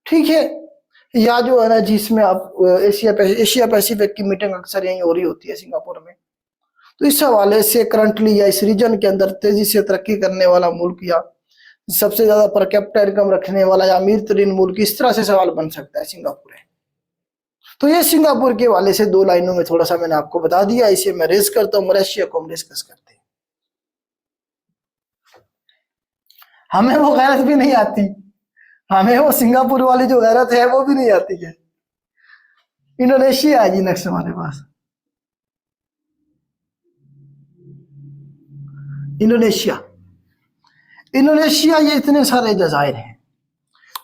ठीक है, या जो है ना जिसमें आप एशिया पैसिफिक की मीटिंग अक्सर यही हो रही होती है सिंगापुर में। तो इस हवाले से करंटली या इस रीजन के अंदर तेजी से तरक्की करने वाला मुल्क, या सबसे ज्यादा पर कैपिटा इनकम रखने वाला, या अमीर तरीन मुल्क, इस तरह से सवाल बन सकता है, सिंगापुर है। तो ये सिंगापुर के हवाले से 2 लाइनों में थोड़ा सा मैंने आपको बता दिया। इसे मैं रेस करता हूँ, मलेशिया को हम डिस्कस करते हैं। हमें वो गैरत भी नहीं आती, हमें वो सिंगापुर वाली जो गैरत है वो भी नहीं आती है। इंडोनेशिया है जी नेक्स्ट हमारे पास। इंडोनेशिया, इंडोनेशिया ये इतने सारे जजायर हैं,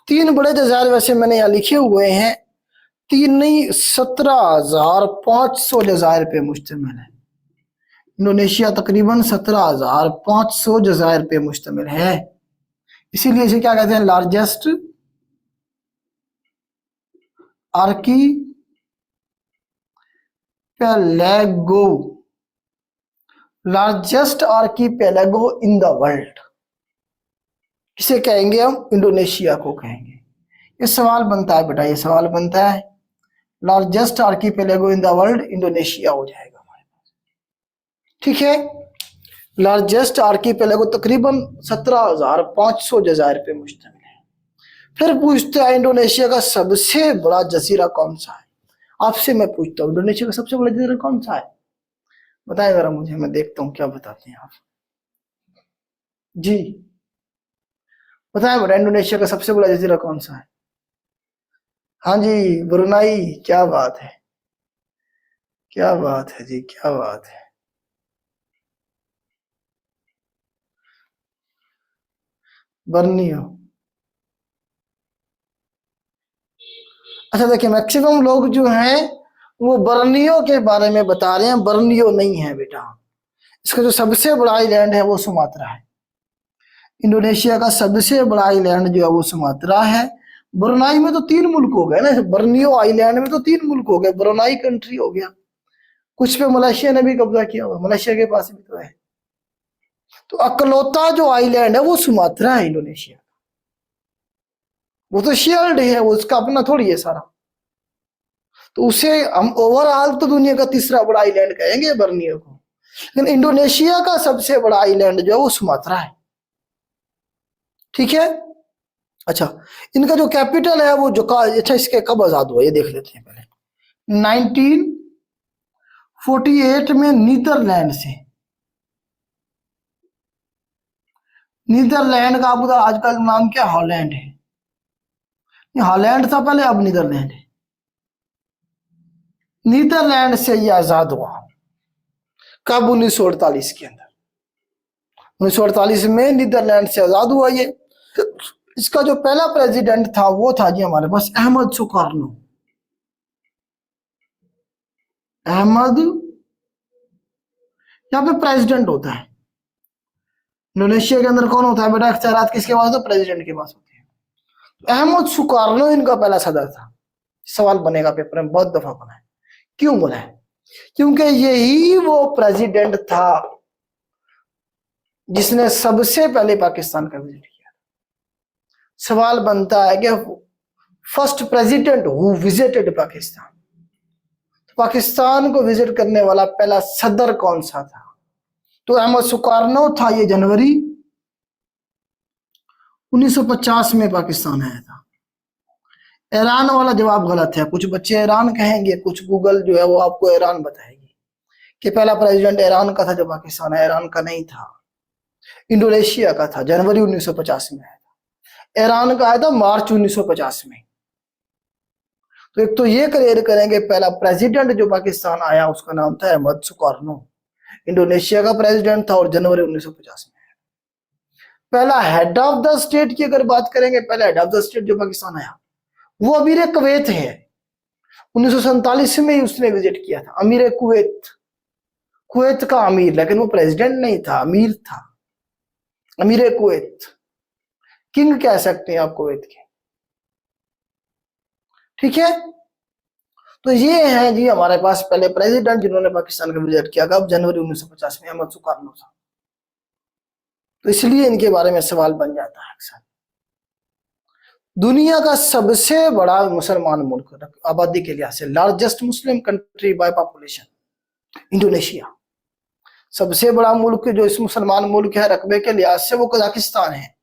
3 बड़े जजायर वैसे मैंने यहाँ लिखे हुए हैं, 3 नहीं 17,500 जजायर पे मुश्तमिल है। इंडोनेशिया तकरीबन 17,500 जजायर पे मुश्तमिल है, इसीलिए इसे क्या कहते हैं, largest archipelago, largest archipelago in the world. किसे कहेंगे हम, इंडोनेशिया को कहेंगे। ये सवाल बनता है बेटा, ये सवाल बनता है, largest archipelago in the world Indonesia हो जाएगा हमारे पास। ठीक है, लार्जेस्ट आर्कीपेलागो तकरीबन 17,500 जजायर पे मुश्तमिल है। फिर पूछते हैं इंडोनेशिया का सबसे बड़ा जजीरा कौन सा है। आपसे मैं पूछता हूँ इंडोनेशिया का सबसे बड़ा जजीरा कौन सा है, बताएं जरा मुझे, मैं देखता हूँ क्या बताते हैं आप जी। बताएं बेटा इंडोनेशिया का सबसे बड़ा जजीरा कौन सा है। हाँ जी, ब्रुनाई, क्या बात है, क्या बात है जी, क्या बात है। बर्नियो, अच्छा देखिए, मैक्सिमम लोग जो हैं वो बर्नियो के बारे में बता रहे हैं, बर्नियो नहीं है बेटा। इसका जो सबसे बड़ा आइलैंड है वो सुमात्रा है। इंडोनेशिया का सबसे बड़ा आइलैंड जो है वो सुमात्रा है। ब्रुनाई में तो 3 मुल्क हो गए ना, बर्नियो आइलैंड में तो 3 मुल्क हो गए, ब्रुनाई कंट्री हो गया, कुछ पे मलेशिया ने भी कब्जा किया हुआ, मलेशिया के पास भी तो है। तो अकलौता जो आइलैंड है वो सुमात्रा है इंडोनेशिया, वो तो शेयर्ड है, वो उसका अपना थोड़ी है सारा। तो उसे हम ओवरऑल तो दुनिया का तीसरा बड़ा आइलैंड कहेंगे बर्नियो को, लेकिन इंडोनेशिया का सबसे बड़ा आइलैंड जो है वो सुमात्रा है। ठीक है, अच्छा इनका जो कैपिटल है वो जो अच्छा इसके कब आजाद हुआ ये देख लेते हैं पहले। 1948 में नीदरलैंड से, नीदरलैंड का आपका आजकल नाम क्या, हॉलैंड है। ये हॉलैंड था पहले, अब नीदरलैंड है। नीदरलैंड से ये आजाद हुआ कब, 1948 के अंदर, 1948 में नीदरलैंड से आजाद हुआ ये। इसका जो पहला प्रेसिडेंट था वो था जी हमारे पास अहमद सुकार्नो। अहमद, यहाँ पे प्रेसिडेंट होता है। इंडोनेशिया के अंदर कौन होता है बेटा, इख्तियारात किसके पास होता है, प्रेसिडेंट के पास होते हैं। तो अहमद सुकार्नो इनका पहला सदर था। सवाल बनेगा पेपर में, बहुत दफा बना है, क्यों बना है, क्योंकि यही वो प्रेसिडेंट था जिसने सबसे पहले पाकिस्तान का विजिट किया। सवाल बनता है कि first president who visited Pakistan, तो पाकिस्तान को विजिट करने वाला पहला सदर कौन सा था। तो अहमद सुकार्नो था। ये जनवरी 1950 में पाकिस्तान आया था। ईरान वाला जवाब गलत है, कुछ बच्चे ईरान कहेंगे, कुछ गूगल जो है वो आपको ईरान बताएगी कि पहला प्रेसिडेंट ईरान का था जो पाकिस्तान आया। ईरान का नहीं था, इंडोनेशिया का था, जनवरी 1950 में आया था। ईरान का आया था मार्च 1950 में। तो एक तो ये क्लियर करेंगे, पहला प्रेसिडेंट जो पाकिस्तान आया उसका नाम था अहमद सुकार्नो, इंडोनेशिया का प्रेसिडेंट था और जनवरी 1950 में। पहला हेड ऑफ द स्टेट की अगर बात करेंगे, पहला हेड ऑफ द स्टेट जो पाकिस्तान आया वो अमीर कुवैत है। 1947 में ही उसने विजिट किया था, अमीर कुवैत। कुवैत का अमीर, लेकिन वो प्रेसिडेंट नहीं था, अमीर था, अमीर कुवैत, किंग कह सकते हैं आप कुवैत के। ठीक है, तो ये है जी हमारे पास पहले प्रेसिडेंट जिन्होंने पाकिस्तान का विजिट किया, कब? जनवरी 1950 में, अहमद सुकार्नो था। तो इसलिए इनके बारे में सवाल बन जाता है अक्सर। दुनिया का सबसे बड़ा मुसलमान मुल्क आबादी के लिहाज से, largest Muslim country by population, Indonesia. सबसे बड़ा मुल्क जो इस मुसलमान मुल्क है रकबे के लिहाज से, वो कजाकिस्तान है।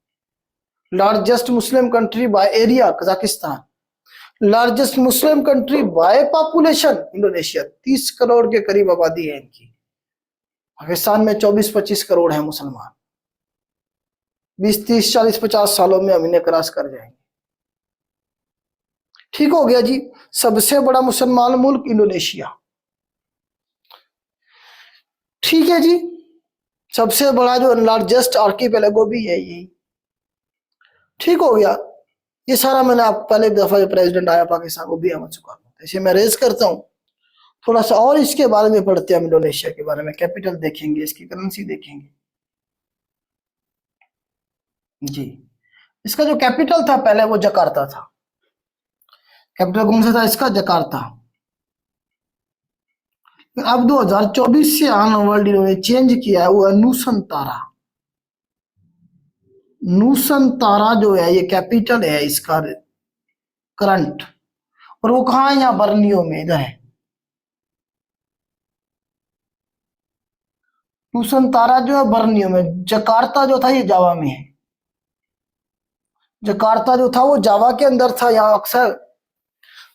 Largest Muslim country by area Kazakhstan, largest Muslim country by population Indonesia. 30 crore के करीब आबादी है इनकी। पाकिस्तान में 24-25 करोड़ है मुसलमान। 20, 30, 40, 50 सालों में हम इन्हें क्रॉस कर जाएंगे। ठीक हो गया जी। सबसे बड़ा मुसलमान मुल्क इंडोनेशिया। ठीक है जी। सबसे बड़ा जो लार्जेस्ट आर्कीपेलागो भी है यही। ठीक हो गया। ये सारा मैंने आपको पहले दफा जो प्रेसिडेंट आया पाकिस्तान वो भी अहमद सुकार्नो। इसे मैं रेज करता हूं। थोड़ा सा और इसके बारे में पढ़ते हैं, हम इंडोनेशिया के बारे में। कैपिटल देखेंगे, इसकी करेंसी देखेंगे जी। इसका जो कैपिटल था पहले वो जकार्ता था। कैपिटल कौन सा था इसका? जकार्ता। अब 2024 से ऑनवर्ड इन्होंने चेंज किया है, वो है नूसंतारा। नूसंतारा जो है ये कैपिटल है इसका करंट। और वो कहाँ है? यहाँ बर्नियो में, इधर है। नूसंतारा जो है बर्नियो में। जकार्ता जो था ये जावा में है। जकार्ता जो था वो जावा के अंदर था। यहाँ अक्सर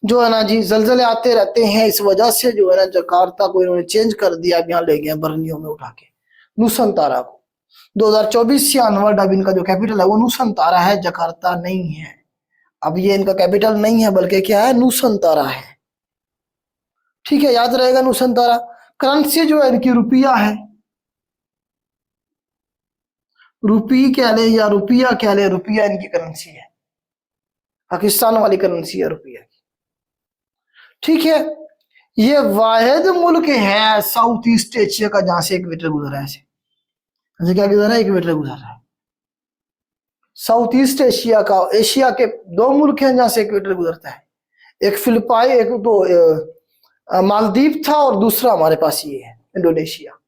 जो है ना जी जलजले आते रहते हैं, इस वजह से जो है ना जकार्ता को इन्होंने चेंज कर दिया, अब यहाँ ले गए बर्नियो में उठा के नूसंतारा को। 2024 से ऑनवर्ड अब इनका जो कैपिटल है वो नूसंतारा है, जकार्ता नहीं है। अब ये इनका कैपिटल नहीं है, बल्कि क्या है? नूसंतारा है। ठीक है, याद रहेगा नूसंतारा। करेंसी जो है इनकी रुपया है। रुपी कह ले या रुपया कह ले, रुपया इनकी करेंसी है। पाकिस्तान वाली करेंसी है रुपया की। ठीक है, ये वाहिद मुल्क है साउथ ईस्ट एशिया का जहां से इक्वेटर गुजरा है। ऐसे क्या गुजरा है? इक्वेटर गुजरा है। साउथ ईस्ट एशिया का, एशिया के 2 मुल्क हैं जहां से इक्वेटर गुजरता है। एक फिलिपाइन, एक तो मालदीव था, और दूसरा हमारे पास ये है इंडोनेशिया।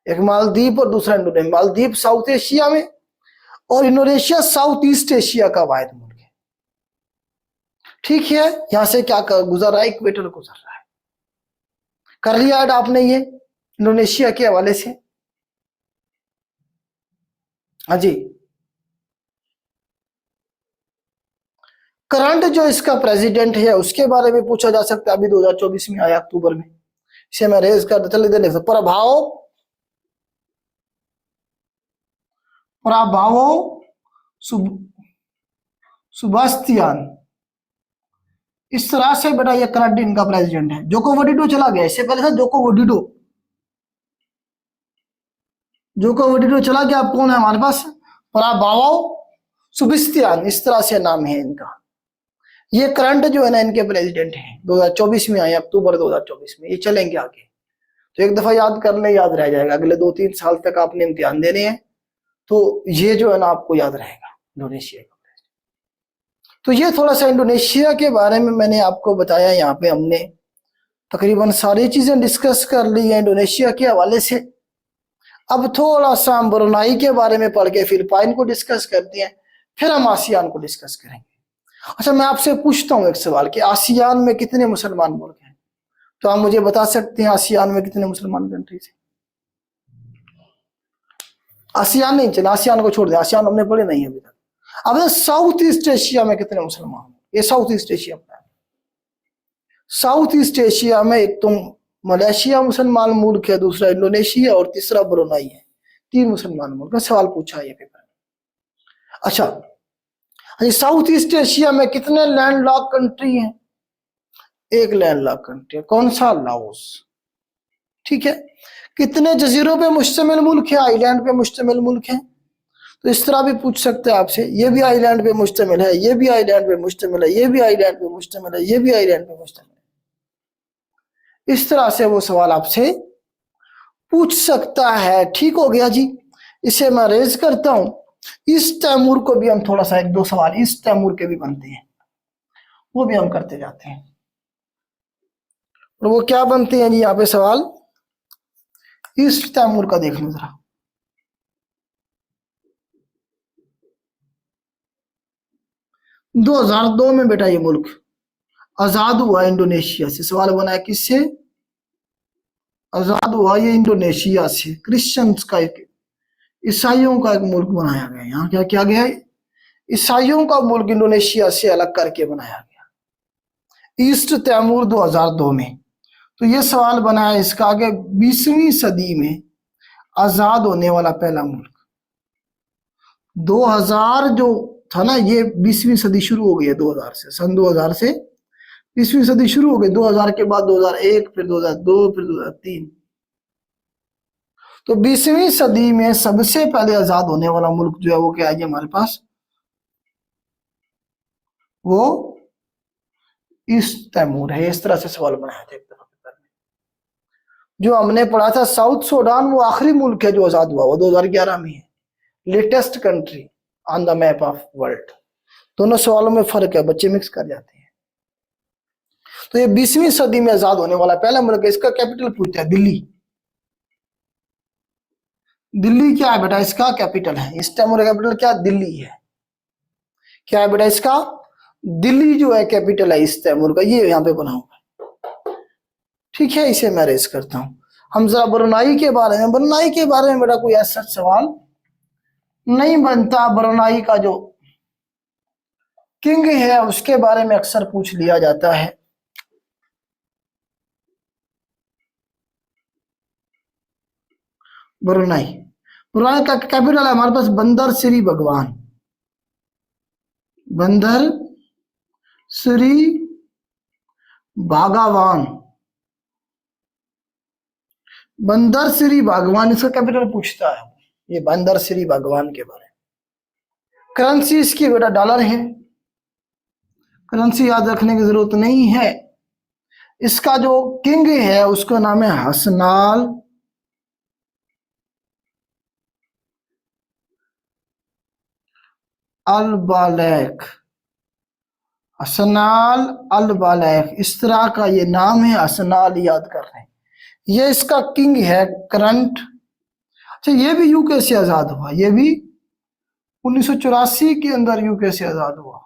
एक मालदीव और दूसरा इंडोनेशिया। मालदीव साउथ एशिया में और इंडोनेशिया साउथ ईस्ट एशिया का वाहिद मुल्क है। ठीक है, यहां से क्या गुजर रहा है? इक्वेटर गुजर रहा है। कर लिया ऐड आपने ये इंडोनेशिया के हवाले से? हाँ जी। करंट जो इसका प्रेसिडेंट है उसके बारे में पूछा जा सकता है। अभी 2024 में आया अक्टूबर में। इसे मैं रेज कर चले देने से प्रभावो सुबास्तियान, इस तरह से बेटा ये करंट इनका प्रेसिडेंट है। जोको विडोडो चला गया, इससे पहले था जोको विडोडो। जोको विडोडो चला गया। अब कौन है हमारे पास? प्रभावो सुबास्तियान, इस तरह से नाम है इनका। ये करंट जो है ना इनके प्रेसिडेंट है, 2024 में आए, अक्टूबर 2024 में। ये चलेंगे आगे, तो एक दफा याद कर ले, याद रह जाएगा। अगले 2-3 साल तक आपने इम्तिहान देने हैं, तो ये जो है ना आपको याद रहेगा इंडोनेशिया का। तो ये थोड़ा सा इंडोनेशिया के बारे में मैंने आपको बताया। यहाँ पे हमने तकरीबन सारी चीजें डिस्कस कर ली है इंडोनेशिया के हवाले से। अब थोड़ा सा हम ब्रुनाई के बारे में पढ़ के फिलिपाइन को डिस्कस करते हैं, फिर हम आसियान को डिस्कस करेंगे। अच्छा, मैं आपसे पूछता हूँ एक सवाल कि आसियान में कितने मुसलमान मुल्क हैं? तो आप मुझे बता सकते हैं आसियान में कितने मुसलमान कंट्रीज हैं? आसियान नहीं चला, आसियान को छोड़ दें, आसियान हमने पढ़े नहीं अभी तक। अब साउथ ईस्ट एशिया में कितने मुसलमान? ये साउथ ईस्ट एशिया में, साउथ ईस्ट एशिया में एक तो मलेशिया मुसलमान मुल्क है, दूसरा इंडोनेशिया और तीसरा ब्रुनाई है। 3 मुसलमान मुल्क का सवाल पूछा है ये पेपर में। अच्छा, साउथ ईस्ट एशिया में कितने लैंडलॉक कंट्री हैं? एक लैंडलॉक कंट्री है, कौन सा? लाओस। ठीक है, कितने जजीरों पे मुश्तमिल मुल्क है? आइलैंड पे मुश्तमिल मुल्क है। तो इस तरह भी पूछ सकते हैं आपसे, ये भी आइलैंड पे मुश्तमिल है, ये भी आइलैंड पे मुश्तमिल है, ये भी आइलैंड पे मुश्तमिल है, ये भी आइलैंड पे मुश्तमिल है। इस तरह से वो सवाल आपसे पूछ सकता है। ठीक हो गया जी, इसे मैं रेज करता हूं। इस तैमूर को भी हम थोड़ा सा एक दो सवाल इस तैमूर के भी बनते हैं, वो भी हम करते जाते हैं। और वो क्या बनते हैं जी यहाँ पे सवाल, ईस्ट तैमूर का देख लो जरा। 2002 में बेटा ये मुल्क आजाद हुआ इंडोनेशिया से। सवाल बना है किससे आजाद हुआ, ये इंडोनेशिया से। क्रिश्चियंस का एक, ईसाइयों का एक मुल्क बनाया गया। यहाँ क्या किया गया, ईसाइयों का मुल्क इंडोनेशिया से अलग करके बनाया गया, ईस्ट तैमूर 2002 में। तो ये सवाल बना है इसका आगे, 20वीं सदी में आजाद होने वाला पहला मुल्क। 2000 जो था ना, ये 20वीं सदी शुरू हो गई है 2000 से, सन 2000 से 20वीं सदी शुरू हो गई। 2000 के बाद 2001, फिर 2002, फिर 2003। तो 20वीं सदी में सबसे पहले आजाद होने वाला मुल्क जो है वो क्या है हमारे पास, वो ईस्ट तैमूर है। इस तरह से सवाल बनाया था एक दफा पेपर में। जो हमने पढ़ा था साउथ सूडान, वो आखिरी मुल्क है जो आजाद हुआ, वो 2011 में है। Latest country on the map of world. दोनों सवालों में फर्क है, बच्चे मिक्स कर जाते हैं। तो ये 20वीं सदी में आजाद होने वाला पहला मुल्क है। इसका कैपिटल पूछता है दिल्ली। दिल्ली क्या है बेटा, इसका कैपिटल है। इस टाइम कैपिटल क्या, दिल्ली है। क्या है बेटा इसका, दिल्ली जो है कैपिटल है इस तैमूर का। ये यहाँ पे बना हुआ, ठीक है। इसे मैं रेस करता हूं। हम जरा ब्रुनाई के बारे में, ब्रुनाई के बारे में बेटा कोई ऐसा सवाल नहीं बनता। ब्रुनाई का जो किंग है उसके बारे में अक्सर पूछ लिया जाता है। ब्रुनाई, ब्रुनाई का कैपिटल है हमारे पास बंदर श्री भगवान, बंदर श्री भागवान, बंदर श्री भगवान इसका कैपिटल पूछता है। ये बंदर श्री भगवान के बारे में। करेंसी इसकी बेटा डॉलर है, करेंसी याद रखने की जरूरत नहीं है। इसका जो किंग है उसका नाम है हसनाल अल बालेक, हसनाल अल बालेक, इस तरह का ये नाम है। हसनाल याद कर रहे हैं, ये इसका किंग है करंट। अच्छा, ये भी यूके से आजाद हुआ, ये भी 1984 के अंदर यूके से आजाद हुआ।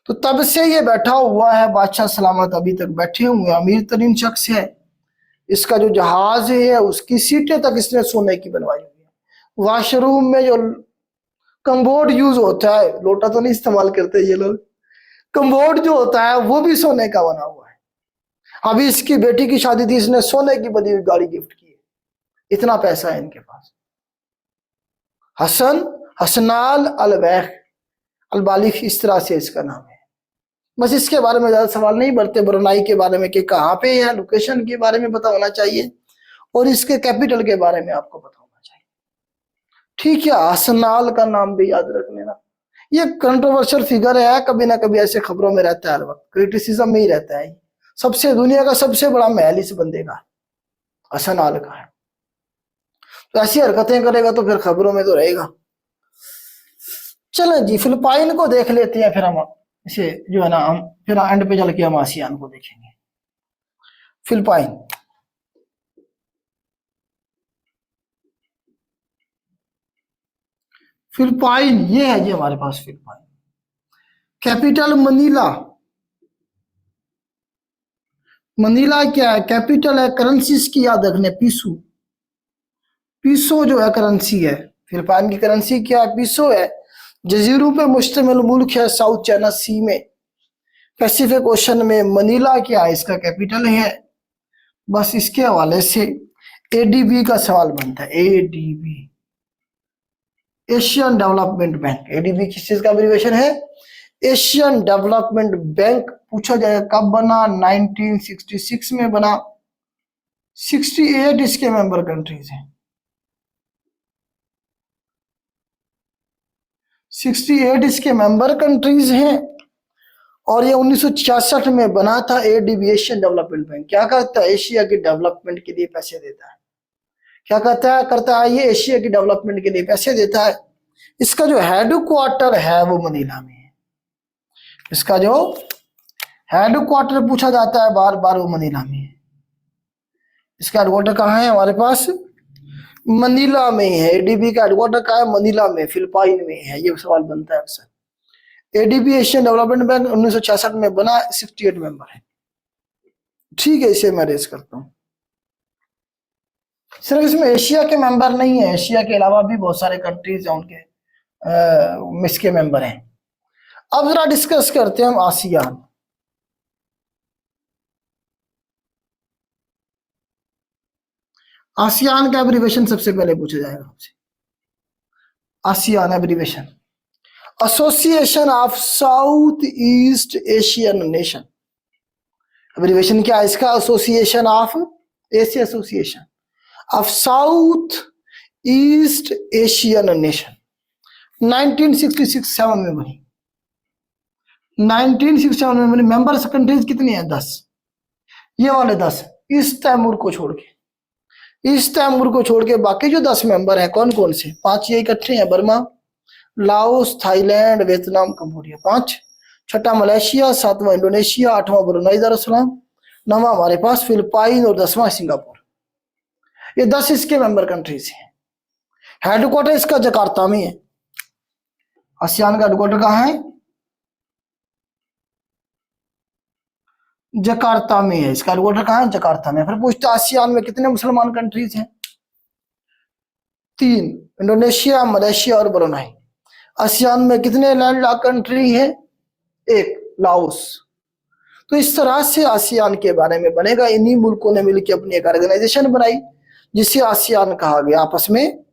तो तब से ये बैठा हुआ है बादशाह सलामत, अभी तक बैठे हुए, अमीर तरीन शख्स है। इसका जो जहाज है उसकी सीटें तक इसने सोने की बनवाई हुई है। वॉशरूम में जो कम्बोर्ड यूज होता है, लोटा तो नहीं इस्तेमाल करते ये लोग, कम्बोर्ड जो होता है वो भी सोने का बना हुआ है। अभी इसकी बेटी की शादी थी, इसने सोने की बनी हुई गाड़ी गिफ्ट की है। इतना पैसा है इनके पास। हसन हसनाल अलबैख अलबालिक, इस तरह से इसका नाम है। बस इसके बारे में ज्यादा सवाल नहीं बढ़ते। ब्रुनाई के बारे में कि कहाँ पे है, लोकेशन के बारे में पता होना चाहिए, और इसके कैपिटल के बारे में आपको पता होना चाहिए। ठीक है, हसनाल का नाम भी याद रख लेना। ये कंट्रोवर्शियल फिगर है, कभी ना कभी ऐसे खबरों में रहता है, हर वक्त क्रिटिसिज्म में ही रहता है। सबसे दुनिया का सबसे बड़ा महल इस बंदे का हसनाल का है। तो ऐसी हरकतें करेगा तो फिर खबरों में तो रहेगा। चलें जी, फिलिपाइन को देख लेते हैं, फिर हम इसे जो है ना, हम फिर एंड पे चल के हम आसियान को देखेंगे। फिलिपाइन, फिलिपाइन ये है जी हमारे पास फिलिपाइन। कैपिटल मनीला, मनीला क्या है, कैपिटल है। करेंसी की याद रखने, पीसू, पीसो जो है करेंसी है। फिलिपाइन की करेंसी क्या है, पीसो है। जजीरों पे मुश्तमिल मुल्क है साउथ चाइना सी में, पैसिफिक ओशन में। मनीला क्या है, इसका कैपिटल है। बस इसके हवाले से एडीबी का सवाल बनता है। ADB, Asian development bank. ADB किस चीज का एब्रिविएशन है, एशियन डेवलपमेंट बैंक। पूछा जाएगा कब बना, 1966 में बना। 68 इसके मेंबर कंट्रीज हैं, 68 इसके मेंबर कंट्रीज हैं। और ये 1966 में बना था एडीबी, एशियन डेवलपमेंट बैंक। क्या करता है? एशिया की डेवलपमेंट के लिए पैसे देता है। क्या करता है ये? एशिया की डेवलपमेंट के लिए पैसे देता है। इसका जो हेडक्वार्टर है वो मनीला में है। इसका जो हेडक्वार्टर पूछा जाता है बार बार, वो मनीला में है। इसका हेडक्वार्टर कहाँ है? हमारे पास मनीला में है। एडीबी का हेडक्वार्टर कहाँ है? मनीला में, फिलिपाइन में है। ये सवाल बनता है अक्सर। एडीबी एशियन डेवलपमेंट बैंक 1966 में बना, 68 मेंबर है। ठीक है, इसे मैं रेस करता हूँ। सिर्फ इसमें एशिया के मेंबर नहीं है, एशिया के अलावा भी बहुत सारे कंट्रीज हैं उनके इसके मेंबर हैं। अब जरा डिस्कस करते हैं हम आसियान। आसियान का एब्रीवेशन सबसे पहले पूछा जाएगा आपसे। ASEAN abbreviation, association of south east Asian nation. Abbreviation क्या है इसका? Association of, Asia association of south east Asian nation. 1966-7 में बनी। 1967 में बनी। मेंबर्स कंट्रीज कितनी है? 10। ये वाले 10 इस तैमूर को छोड़ के, इस तैमूर को छोड़ के बाकी जो 10 मेंबर हैं कौन कौन से? 5 ये इकट्ठे हैं, Burma, Laos, Thailand, Vietnam, Cambodia. 5। छठा मलेशिया, 7वां इंडोनेशिया, 8वां ब्रुनाई दारुसलाम, 9वां हमारे पास फिलिपाइन और 10वां सिंगापुर। ये 10 इसके मेंबर कंट्रीज हैं। हेडक्वार्टर इसका जकार्ता में है। आसियान का हेडक्वार्टर कहाँ है? जकार्ता में है। इसका हेडक्वार्टर कहाँ है? जकार्ता में। फिर पूछता है आसियान में कितने मुसलमान कंट्रीज हैं? 3, इंडोनेशिया, मलेशिया और ब्रुनाई। आसियान में कितने लैंडलॉक कंट्री है? 1, लाओस। तो इस तरह से आसियान के बारे में बनेगा। इन्हीं मुल्कों ने मिलकर अपनी एक ऑर्गेनाइजेशन बनाई जिसे आसियान कहा गया। आपस में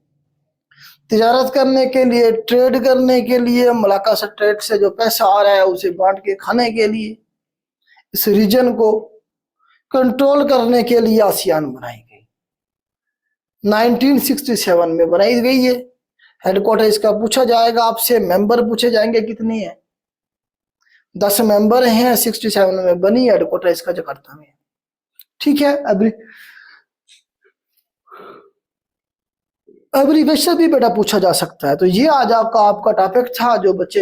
तिजारत करने के लिए, ट्रेड करने के लिए, मलाका से ट्रेड से जो पैसा आ रहा है उसे बांट के खाने के लिए, इस रीजन को कंट्रोल करने के लिए आसियान बनाई गई। 1967 में बनाई गई है। हेडक्वार्टर इसका पूछा जाएगा आपसे। मेंबर पूछे जाएंगे कितने हैं? 10 मेंबर हैं। 67 में बनी। हेडक्वार्टर इसका जकार्ता में है। ठीक है। एब्रीवेशन भी बेटा पूछा जा सकता है। तो ये आज आपका टॉपिक था जो बच्चे